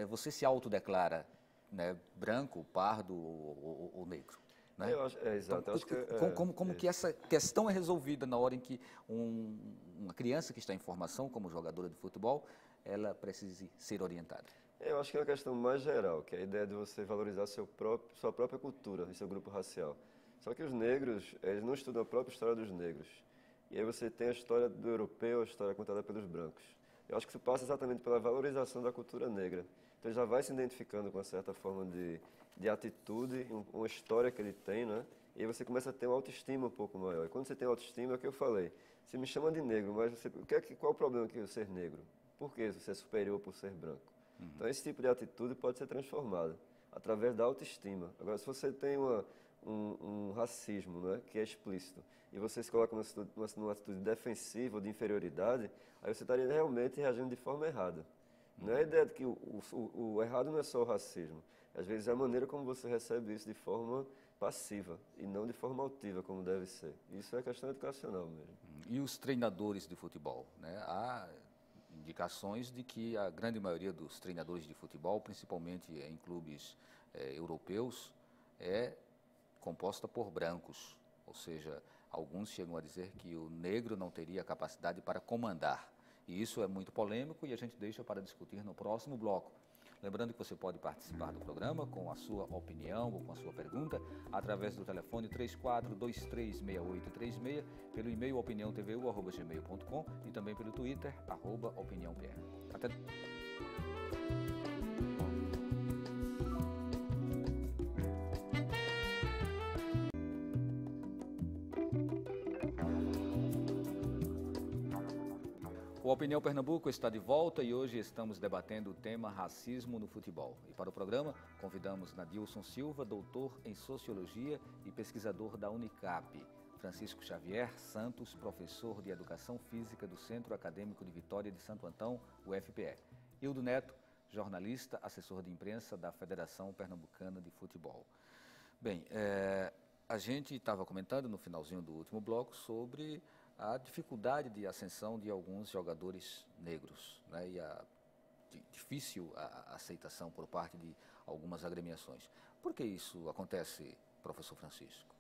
você se autodeclara, né, branco, pardo ou negro. Né? Eu acho, exato. Então, como que essa questão é resolvida na hora em que uma criança que está em formação como jogadora de futebol, ela precise ser orientada? Eu acho que é uma questão mais geral, que é a ideia de você valorizar sua própria cultura e seu grupo racial. Só que os negros, eles não estudam a própria história dos negros. E aí você tem a história do europeu, a história contada pelos brancos. Eu acho que isso passa exatamente pela valorização da cultura negra. Então ele já vai se identificando com uma certa forma de atitude, uma história que ele tem, né? E aí você começa a ter uma autoestima um pouco maior. E quando você tem autoestima, é o que eu falei. Você me chama de negro, mas qual é o problema que eu ser negro? Por que você é superior por ser branco? Então, esse tipo de atitude pode ser transformada através da autoestima. Agora, se você tem um racismo, né, que é explícito, e você se coloca numa atitude defensiva ou de inferioridade, aí você estaria realmente reagindo de forma errada. Não é a ideia de que o errado não é só o racismo. Às vezes é a maneira como você recebe isso de forma passiva e não de forma altiva, como deve ser. Isso é questão educacional mesmo. E os treinadores de futebol, né? Há indicações de que a grande maioria dos treinadores de futebol, principalmente em clubes europeus, é composta por brancos. Ou seja, alguns chegam a dizer que o negro não teria capacidade para comandar. E isso é muito polêmico e a gente deixa para discutir no próximo bloco. Lembrando que você pode participar do programa com a sua opinião ou com a sua pergunta através do telefone 34236836, pelo e-mail opiniãotvu@gmail.com e também pelo Twitter, @opiniãopr. Até... O Opinião Pernambuco está de volta e hoje estamos debatendo o tema racismo no futebol. E para o programa, convidamos Nadilson Silva, doutor em Sociologia e pesquisador da Unicap, Francisco Xavier Santos, professor de Educação Física do Centro Acadêmico de Vitória de Santo Antão, UFPE, Hildo Neto, jornalista, assessor de imprensa da Federação Pernambucana de Futebol. Bem, a gente estava comentando no finalzinho do último bloco sobre a dificuldade de ascensão de alguns jogadores negros, né, e a difícil aceitação por parte de algumas agremiações. Por que isso acontece, professor Francisco?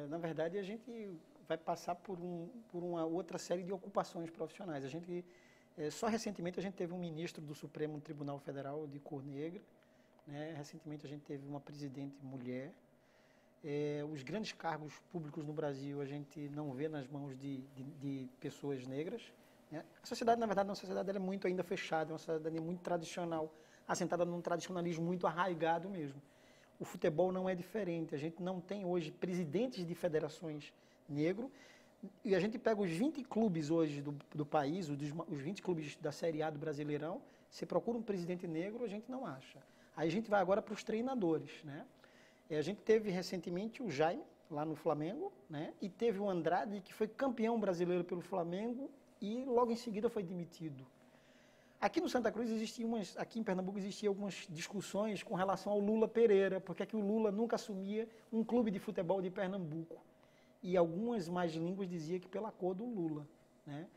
Na verdade, a gente vai passar por uma outra série de ocupações profissionais. Só recentemente a gente teve um ministro do Supremo Tribunal Federal de cor negra, né? Recentemente a gente teve uma presidente mulher. Os grandes cargos públicos no Brasil a gente não vê nas mãos de pessoas negras, né? A sociedade, na verdade, ela é muito ainda fechada, é uma sociedade muito tradicional, assentada num tradicionalismo muito arraigado mesmo. O futebol não é diferente, a gente não tem hoje presidentes de federações negros, e a gente pega os 20 clubes hoje do país, os 20 clubes da Série A do Brasileirão, se procura um presidente negro, a gente não acha. Aí a gente vai agora para os treinadores, né? A gente teve recentemente o Jaime, lá no Flamengo, né? E teve o Andrade, que foi campeão brasileiro pelo Flamengo e logo em seguida foi demitido. Aqui no Santa Cruz aqui em Pernambuco existiam algumas discussões com relação ao Lula Pereira, porque é que o Lula nunca assumia um clube de futebol de Pernambuco. E algumas más línguas diziam que pela cor do Lula, né?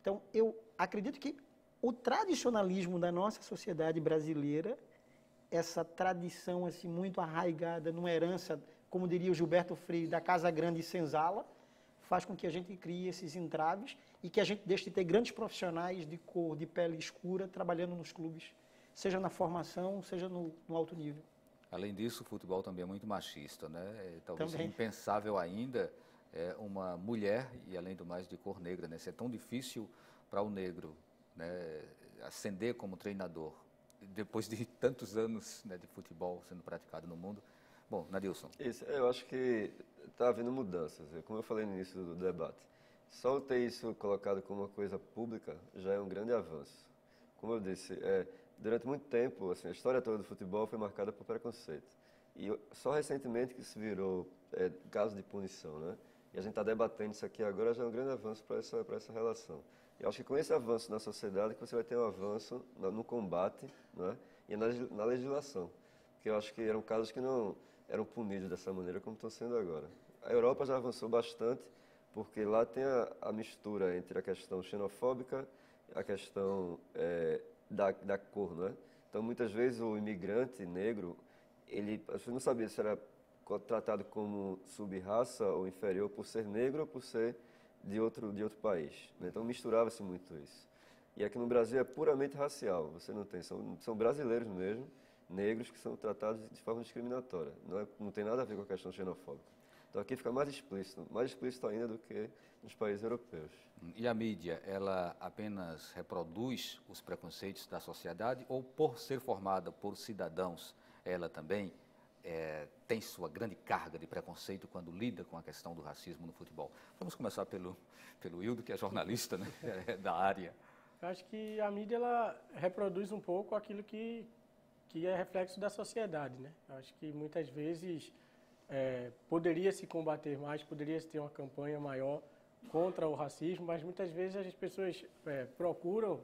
Então, eu acredito que o tradicionalismo da nossa sociedade brasileira, essa tradição assim, muito arraigada numa herança, como diria o Gilberto Freire, da Casa Grande e Senzala, faz com que a gente crie esses entraves e que a gente deixe de ter grandes profissionais de cor, de pele escura, trabalhando nos clubes, seja na formação, seja no alto nível. Além disso, o futebol também é muito machista, né? Talvez também. Impensável ainda uma mulher, e além do mais de cor negra, né? Se é tão difícil para o negro, né, ascender como treinador, depois de tantos anos, né, de futebol sendo praticado no mundo. Bom, Nadilson. Isso, eu acho que está havendo mudanças. Como eu falei no início do debate, só ter isso colocado como uma coisa pública já é um grande avanço. Como eu disse, durante muito tempo, assim, a história toda do futebol foi marcada por preconceito. E só recentemente que se virou caso de punição, né? E a gente está debatendo isso aqui agora, já é um grande avanço para essa relação. Eu acho que com esse avanço na sociedade que você vai ter um avanço no combate, né, e na legislação. Porque eu acho que eram casos que não eram punidos dessa maneira como estão sendo agora. A Europa já avançou bastante, porque lá tem a mistura entre a questão xenofóbica e a questão da cor, né? Então, muitas vezes, o imigrante negro, você não sabia se era tratado como sub-raça ou inferior por ser negro ou por ser de outro país, né? Então misturava-se muito isso. E aqui no Brasil é puramente racial, você não tem, são brasileiros mesmo, negros, que são tratados de forma discriminatória, não tem nada a ver com a questão xenofóbica. Então aqui fica mais explícito ainda do que nos países europeus. E a mídia, ela apenas reproduz os preconceitos da sociedade ou por ser formada por cidadãos, ela também tem sua grande carga de preconceito quando lida com a questão do racismo no futebol? Vamos começar pelo Hildo, que é jornalista, né, da área. Eu acho que a mídia ela reproduz um pouco aquilo que é reflexo da sociedade, né? Eu acho que muitas vezes poderia se combater mais, poderia se ter uma campanha maior contra o racismo, mas muitas vezes as pessoas procuram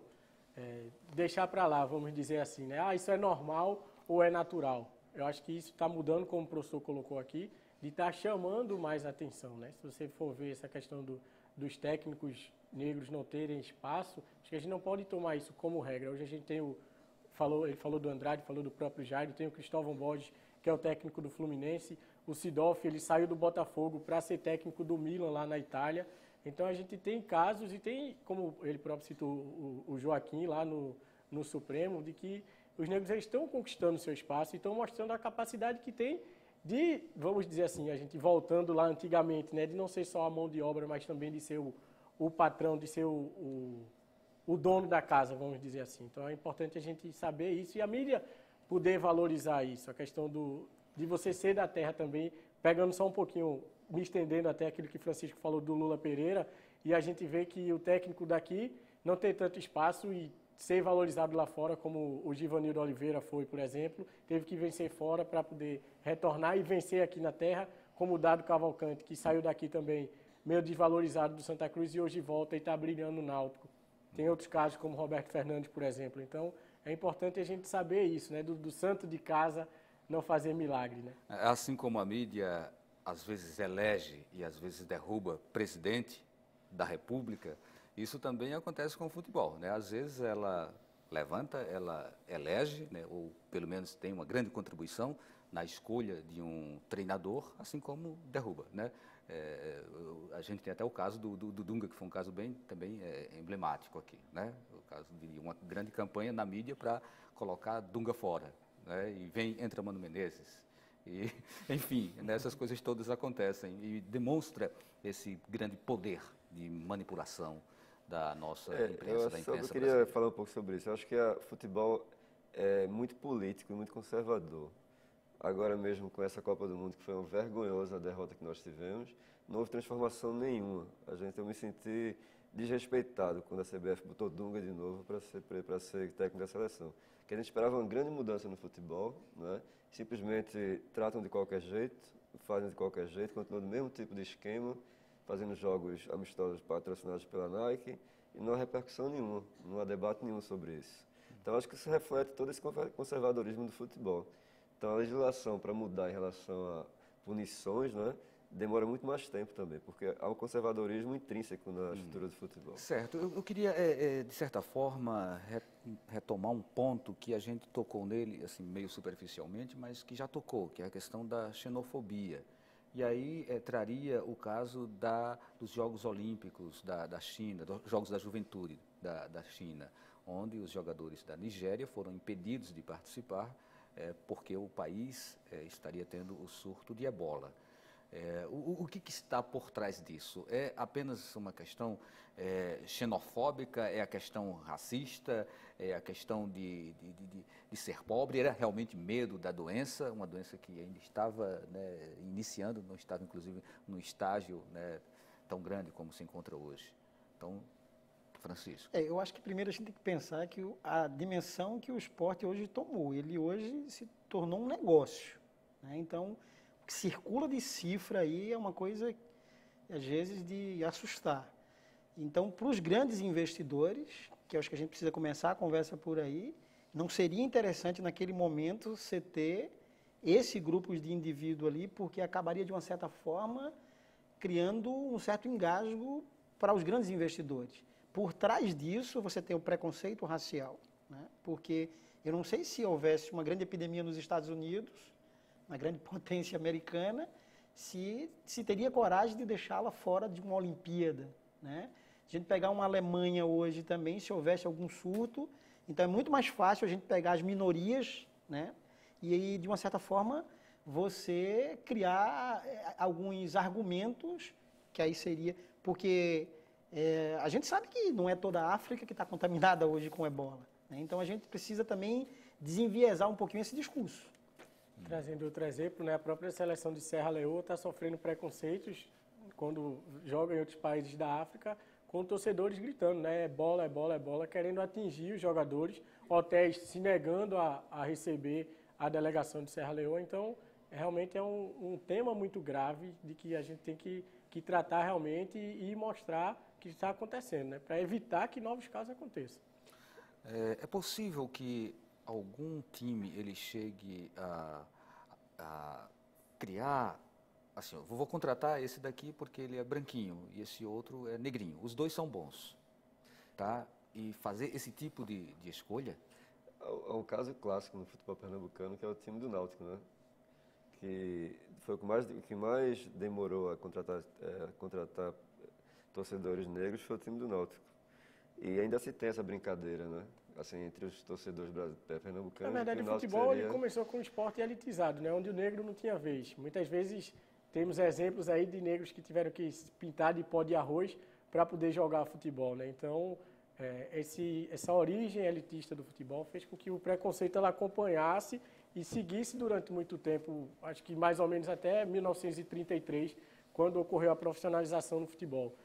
deixar para lá, vamos dizer assim, né? Isso é normal ou é natural? Eu acho que isso está mudando, como o professor colocou aqui, de estar chamando mais atenção, né? Se você for ver essa questão dos técnicos negros não terem espaço, acho que a gente não pode tomar isso como regra. Hoje a gente tem ele falou do Andrade, falou do próprio Jairo, tem o Cristóvão Borges, que é o técnico do Fluminense, o Sidolfi, ele saiu do Botafogo para ser técnico do Milan lá na Itália. Então a gente tem casos e tem, como ele próprio citou, o Joaquim lá no Supremo, de que os negros eles estão conquistando seu espaço e estão mostrando a capacidade que tem de, vamos dizer assim, a gente voltando lá antigamente, né, de não ser só a mão de obra, mas também de ser o patrão, de ser o dono da casa, vamos dizer assim. Então é importante a gente saber isso e a mídia poder valorizar isso, a questão de você ser da terra também, pegando só um pouquinho, me estendendo até aquilo que Francisco falou do Lula Pereira, e a gente vê que o técnico daqui não tem tanto espaço e ser valorizado lá fora, como o Givanildo Oliveira foi, por exemplo, teve que vencer fora para poder retornar e vencer aqui na terra, como o Dado Cavalcante, que saiu daqui também meio desvalorizado do Santa Cruz e hoje volta e está brilhando no Náutico. Tem outros casos, como Roberto Fernandes, por exemplo. Então, é importante a gente saber isso, né? Do santo de casa não fazer milagre, né? Assim como a mídia às vezes elege e às vezes derruba presidente da República, isso também acontece com o futebol, né? Às vezes ela levanta, ela elege, né? Ou pelo menos tem uma grande contribuição na escolha de um treinador, assim como derruba, né? A gente tem até o caso do Dunga, que foi um caso bem também emblemático aqui, né? O caso de uma grande campanha na mídia para colocar Dunga fora, né? E entra Mano Menezes. E, enfim, essas coisas todas acontecem e demonstra esse grande poder de manipulação da nossa imprensa, da imprensa Eu queria falar um pouco sobre isso. Eu acho que o futebol é muito político e muito conservador. Agora mesmo com essa Copa do Mundo, que foi uma vergonhosa derrota que nós tivemos, não houve transformação nenhuma. Eu me senti desrespeitado quando a CBF botou Dunga de novo para ser técnico da seleção. Que a gente esperava uma grande mudança no futebol, né? Simplesmente tratam de qualquer jeito, fazem de qualquer jeito, continuam no mesmo tipo de esquema, fazendo jogos amistosos patrocinados pela Nike e não há repercussão nenhuma, não há debate nenhum sobre isso. Então acho que isso reflete todo esse conservadorismo do futebol. Então a legislação para mudar em relação a punições, né, demora muito mais tempo também, porque há um conservadorismo intrínseco na estrutura do futebol. Certo. Eu queria, de certa forma, retomar um ponto que a gente tocou nele, assim, meio superficialmente, mas que já tocou, que é a questão da xenofobia. E aí traria o caso dos Jogos Olímpicos da China, dos Jogos da Juventude da China, onde os jogadores da Nigéria foram impedidos de participar porque o país estaria tendo o surto de ebola. O que está por trás disso? É apenas uma questão xenofóbica? É a questão racista? É a questão de ser pobre? Era realmente medo da doença? Uma doença que ainda estava, né, iniciando, não estava inclusive no estágio, né, tão grande como se encontra hoje. Então, Francisco. Eu acho que primeiro a gente tem que pensar que a dimensão que o esporte hoje tomou, ele hoje se tornou um negócio, né? Então, o que circula de cifra aí é uma coisa, às vezes, de assustar. Então, para os grandes investidores, que eu acho que a gente precisa começar a conversa por aí, não seria interessante naquele momento você ter esse grupo de indivíduo ali, porque acabaria, de uma certa forma, criando um certo engasgo para os grandes investidores. Por trás disso, você tem o preconceito racial, né? Porque eu não sei se houvesse uma grande epidemia nos Estados Unidos, uma grande potência americana, se teria coragem de deixá-la fora de uma Olimpíada, né? A gente pegar uma Alemanha hoje também, se houvesse algum surto, então é muito mais fácil a gente pegar as minorias, né? E aí, de uma certa forma, você criar alguns argumentos, que aí seria... Porque a gente sabe que não é toda a África que está contaminada hoje com ebola, né? Então a gente precisa também desenviesar um pouquinho esse discurso. Trazendo outro exemplo, né, a própria seleção de Serra Leoa está sofrendo preconceitos quando joga em outros países da África com torcedores gritando, né? É bola, é bola, é bola, querendo atingir os jogadores, hotéis se negando a receber a delegação de Serra Leoa. Então, realmente é um tema muito grave de que a gente tem que tratar realmente e mostrar que está acontecendo, né? Para evitar que novos casos aconteçam. É possível que algum time ele chegue a criar, assim, eu vou contratar esse daqui porque ele é branquinho e esse outro é negrinho. Os dois são bons, tá? E fazer esse tipo de escolha? Há um caso clássico no futebol pernambucano, que é o time do Náutico, né? Que foi o que mais demorou a contratar torcedores negros, foi o time do Náutico. E ainda se tem essa brincadeira, né? Assim, entre os torcedores pernambucanos. Na verdade, o futebol ele começou com um esporte elitizado, né? Onde o negro não tinha vez. Muitas vezes temos exemplos aí de negros que tiveram que se pintar de pó de arroz para poder jogar futebol, né? Então, essa origem elitista do futebol fez com que o preconceito ela acompanhasse e seguisse durante muito tempo, acho que mais ou menos até 1933, quando ocorreu a profissionalização do futebol.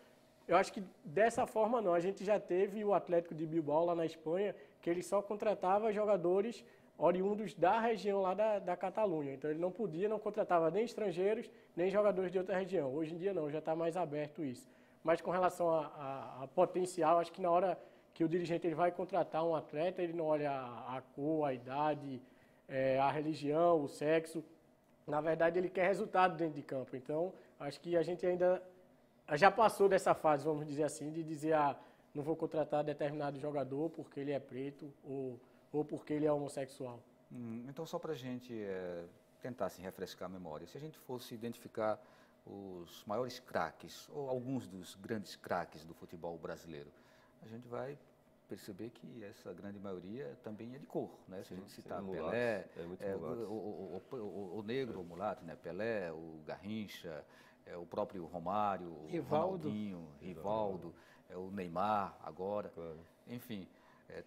Eu acho que dessa forma não. A gente já teve o Atlético de Bilbao lá na Espanha, que ele só contratava jogadores oriundos da região lá da Catalunha. Então ele não contratava nem estrangeiros, nem jogadores de outra região. Hoje em dia não, já está mais aberto isso. Mas com relação a potencial, acho que na hora que o dirigente ele vai contratar um atleta, ele não olha a cor, a idade, a religião, o sexo. Na verdade, ele quer resultado dentro de campo. Então, acho que a gente ainda já passou dessa fase, vamos dizer assim, de dizer, não vou contratar determinado jogador porque ele é preto ou porque ele é homossexual. Então, só para a gente tentar assim, refrescar a memória, se a gente fosse identificar os maiores craques, ou alguns dos grandes craques do futebol brasileiro, a gente vai perceber que essa grande maioria também é de cor, né? Se a gente citar Pelé, o negro, o mulato, né? Pelé, o Garrincha, o próprio Romário, o Ronaldinho, Rivaldo, o Neymar agora, claro. Enfim,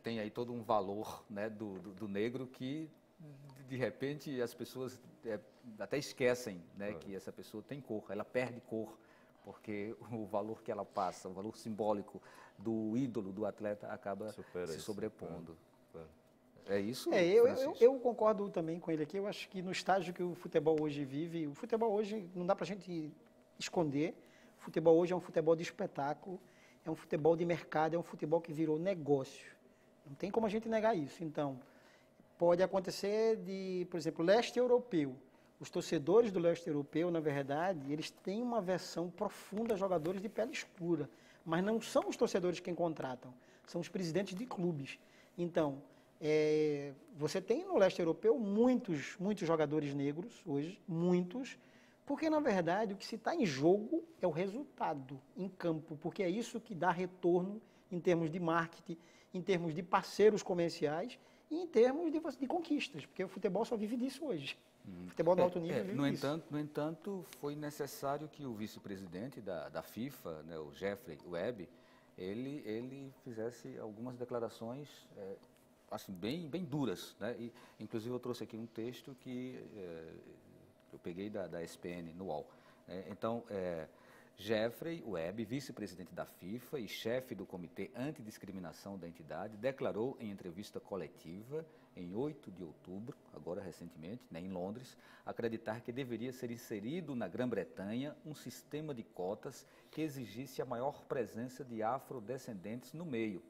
tem aí todo um valor, né, do negro que de repente as pessoas até esquecem, né, claro, que essa pessoa tem cor, ela perde cor, porque o valor que ela passa, o valor simbólico do ídolo, do atleta, acaba se sobrepondo. Claro. É isso? Eu concordo também com ele aqui. Eu acho que no estágio que o futebol hoje vive, o futebol hoje não dá para a gente esconder. O futebol hoje é um futebol de espetáculo, é um futebol de mercado, é um futebol que virou negócio. Não tem como a gente negar isso. Então, pode acontecer por exemplo, leste europeu. Os torcedores do leste europeu, na verdade, eles têm uma aversão profunda a jogadores de pele escura. Mas não são os torcedores quem contratam, são os presidentes de clubes. Então, você tem no leste europeu muitos jogadores negros hoje, muitos, porque, na verdade, o que se está em jogo é o resultado em campo, porque é isso que dá retorno em termos de marketing, em termos de parceiros comerciais e em termos de conquistas, porque o futebol só vive disso hoje. O futebol no alto nível vive disso. No entanto, foi necessário que o vice-presidente da FIFA, né, o Jeffrey Webb, ele fizesse algumas declarações assim, bem duras, né? E, inclusive, eu trouxe aqui um texto que eu peguei da ESPN no UOL. Então, Jeffrey Webb, vice-presidente da FIFA e chefe do Comitê Antidiscriminação da entidade, declarou em entrevista coletiva, em 8 de outubro, agora recentemente, né, em Londres, acreditar que deveria ser inserido na Grã-Bretanha um sistema de cotas que exigisse a maior presença de afrodescendentes no meio.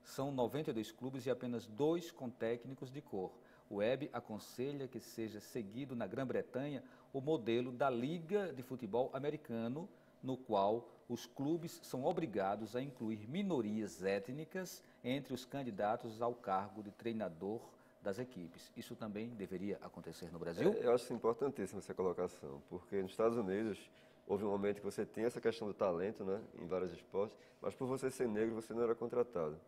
São 92 clubes e apenas 2 com técnicos de cor. O Webb aconselha que seja seguido na Grã-Bretanha o modelo da Liga de Futebol Americano, no qual os clubes são obrigados a incluir minorias étnicas entre os candidatos ao cargo de treinador das equipes. Isso também deveria acontecer no Brasil? Eu acho importantíssima essa colocação, porque nos Estados Unidos houve um momento que você tem essa questão do talento, né, em vários esportes, mas por você ser negro você não era contratado.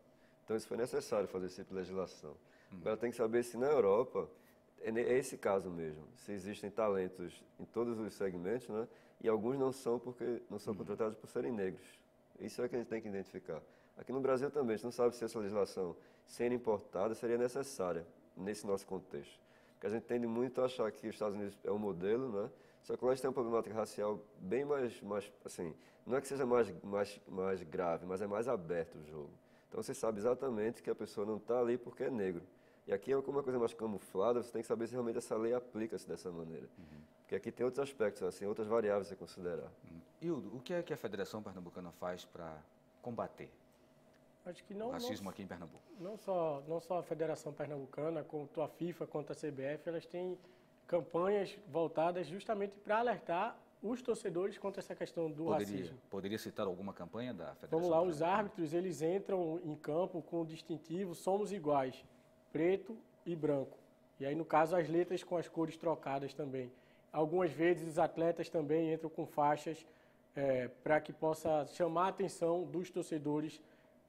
Então isso foi necessário fazer esse tipo de legislação. Ela tem que saber se na Europa é esse caso mesmo, se existem talentos em todos os segmentos, né? E alguns não são porque não são contratados por serem negros. Isso é que a gente tem que identificar. Aqui no Brasil também, a gente não sabe se essa legislação, sendo importada, seria necessária nesse nosso contexto. Porque a gente tende muito a achar que os Estados Unidos é um modelo, né? Só que o Leste tem uma problemática racial bem mais assim, não é que seja mais grave, mas é mais aberto o jogo. Então você sabe exatamente que a pessoa não está ali porque é negro. E aqui é como uma coisa mais camuflada, você tem que saber se realmente essa lei aplica-se dessa maneira. Porque aqui tem outros aspectos, assim, outras variáveis a você considerar. Hildo, o que é que a Federação Pernambucana faz para combater Acho que o racismo aqui em Pernambuco? Não só a Federação Pernambucana, quanto a FIFA, quanto a CBF, elas têm campanhas voltadas justamente para alertar os torcedores contra essa questão do racismo. Poderia citar alguma campanha da Federação Vamos lá, os Pernambucana? árbitros, eles entram em campo com o distintivo "somos iguais", preto e branco. E aí, no caso, as letras com as cores trocadas também. Algumas vezes os atletas também entram com faixas para que possa chamar a atenção dos torcedores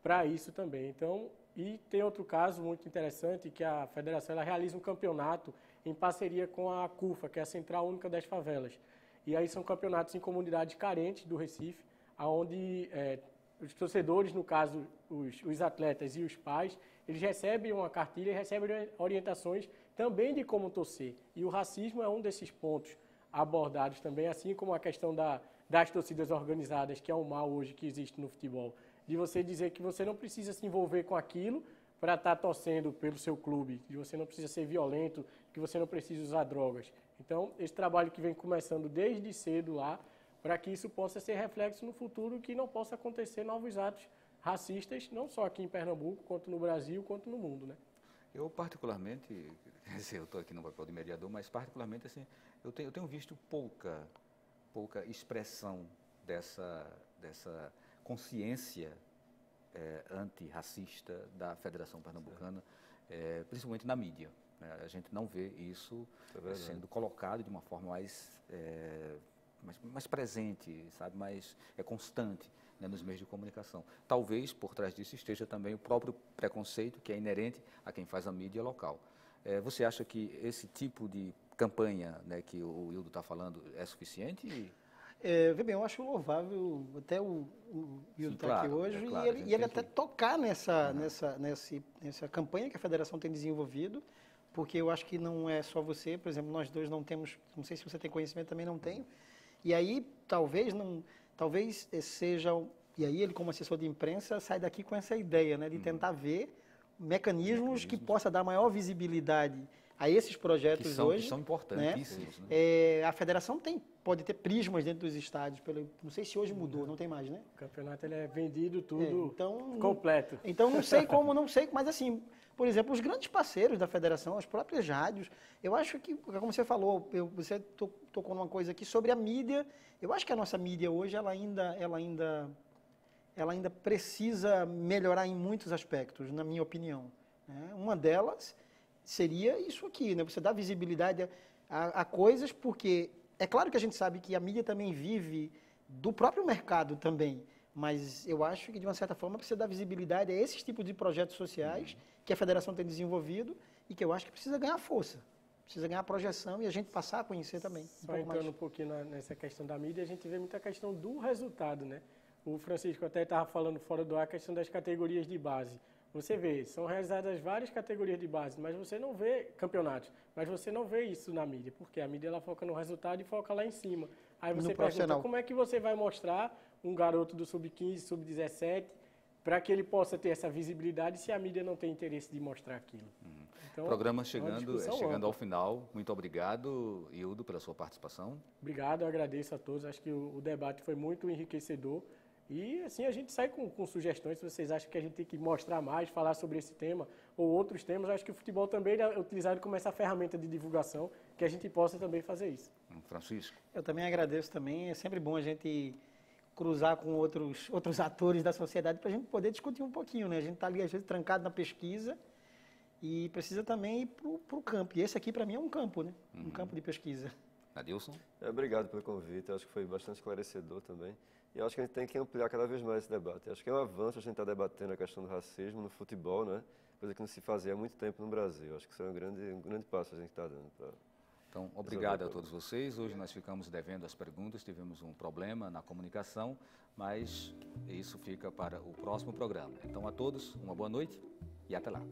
para isso também. Então, e tem outro caso muito interessante, que a federação ela realiza um campeonato em parceria com a CUFA, que é a Central Única das Favelas. E aí são campeonatos em comunidades carentes do Recife, onde os torcedores, no caso os atletas e os pais, eles recebem uma cartilha e recebem orientações também de como torcer. E o racismo é um desses pontos abordados também, assim como a questão das torcidas organizadas, que é um mal hoje que existe no futebol. De você dizer que você não precisa se envolver com aquilo para estar torcendo pelo seu clube, de você não precisa ser violento, que você não precisa usar drogas. Então, esse trabalho que vem começando desde cedo lá, para que isso possa ser reflexo no futuro, que não possa acontecer novos atos racistas, não só aqui em Pernambuco, quanto no Brasil, quanto no mundo, né? Eu particularmente, quer dizer, eu estou aqui no papel de mediador, mas particularmente assim, eu tenho visto pouca expressão dessa consciência antirracista da Federação Pernambucana, principalmente na mídia, né? A gente não vê isso sendo colocado de uma forma mais presente, sabe, mais constante, né, nos meios de comunicação. Talvez por trás disso esteja também o próprio preconceito que é inerente a quem faz a mídia local. Você acha que esse tipo de campanha, né, que o Hildo está falando é suficiente? Vê bem, eu acho louvável até o Hildo estar aqui hoje claro, e ele até tocar nessa campanha que a federação tem desenvolvido, porque eu acho que não é só você, por exemplo, nós dois não temos, não sei se você tem conhecimento, também não tenho, e aí talvez seja, e aí ele como assessor de imprensa sai daqui com essa ideia, né, de tentar ver mecanismos que possa dar maior visibilidade a esses projetos hoje. Que são importantíssimos. Né? A federação pode ter prismas dentro dos estádios, não sei se hoje mudou, não tem mais, né? O campeonato ele é vendido tudo completo. Então não sei, mas assim, por exemplo, os grandes parceiros da federação, as próprias rádios, eu acho que, como você falou, você tocou numa coisa aqui sobre a mídia, eu acho que a nossa mídia hoje, ela ainda precisa melhorar em muitos aspectos, na minha opinião, né? Uma delas seria isso aqui, né? Você dá visibilidade a coisas, porque é claro que a gente sabe que a mídia também vive do próprio mercado também, mas eu acho que, de uma certa forma, precisa dar visibilidade a esses tipos de projetos sociais que a federação tem desenvolvido e que eu acho que precisa ganhar força, precisa ganhar projeção e a gente passar a conhecer também. Só entrando um pouquinho nessa questão da mídia, a gente vê muita questão do resultado, né? O Francisco até estava falando fora do ar a questão das categorias de base. Você vê, são realizadas várias categorias de base, mas você não vê campeonatos, mas você não vê isso na mídia, porque a mídia ela foca no resultado e foca lá em cima. Aí você pergunta, como é que você vai mostrar um garoto do sub-15, sub-17, para que ele possa ter essa visibilidade se a mídia não tem interesse de mostrar aquilo? Então, programa chegando ao final. Muito obrigado, Hildo, pela sua participação. Obrigado, eu agradeço a todos. Acho que o debate foi muito enriquecedor. E assim a gente sai com sugestões, se vocês acham que a gente tem que mostrar mais, falar sobre esse tema ou outros temas. Acho que o futebol também é utilizado como essa ferramenta de divulgação, que a gente possa também fazer isso. Francisco. Eu também agradeço também, é sempre bom a gente cruzar com outros atores da sociedade para a gente poder discutir um pouquinho, né? A gente está ali às vezes trancado na pesquisa e precisa também ir para o campo. E esse aqui para mim é um campo, né? Um campo de pesquisa. Adilson? Obrigado pelo convite, eu acho que foi bastante esclarecedor também. E eu acho que a gente tem que ampliar cada vez mais esse debate. Eu acho que é um avanço a gente estar debatendo a questão do racismo no futebol, né? Coisa que não se fazia há muito tempo no Brasil. Eu acho que isso é um grande passo a gente está dando para... Então, obrigado a todos vocês. Hoje nós ficamos devendo as perguntas, tivemos um problema na comunicação, mas isso fica para o próximo programa. Então, a todos, uma boa noite e até lá.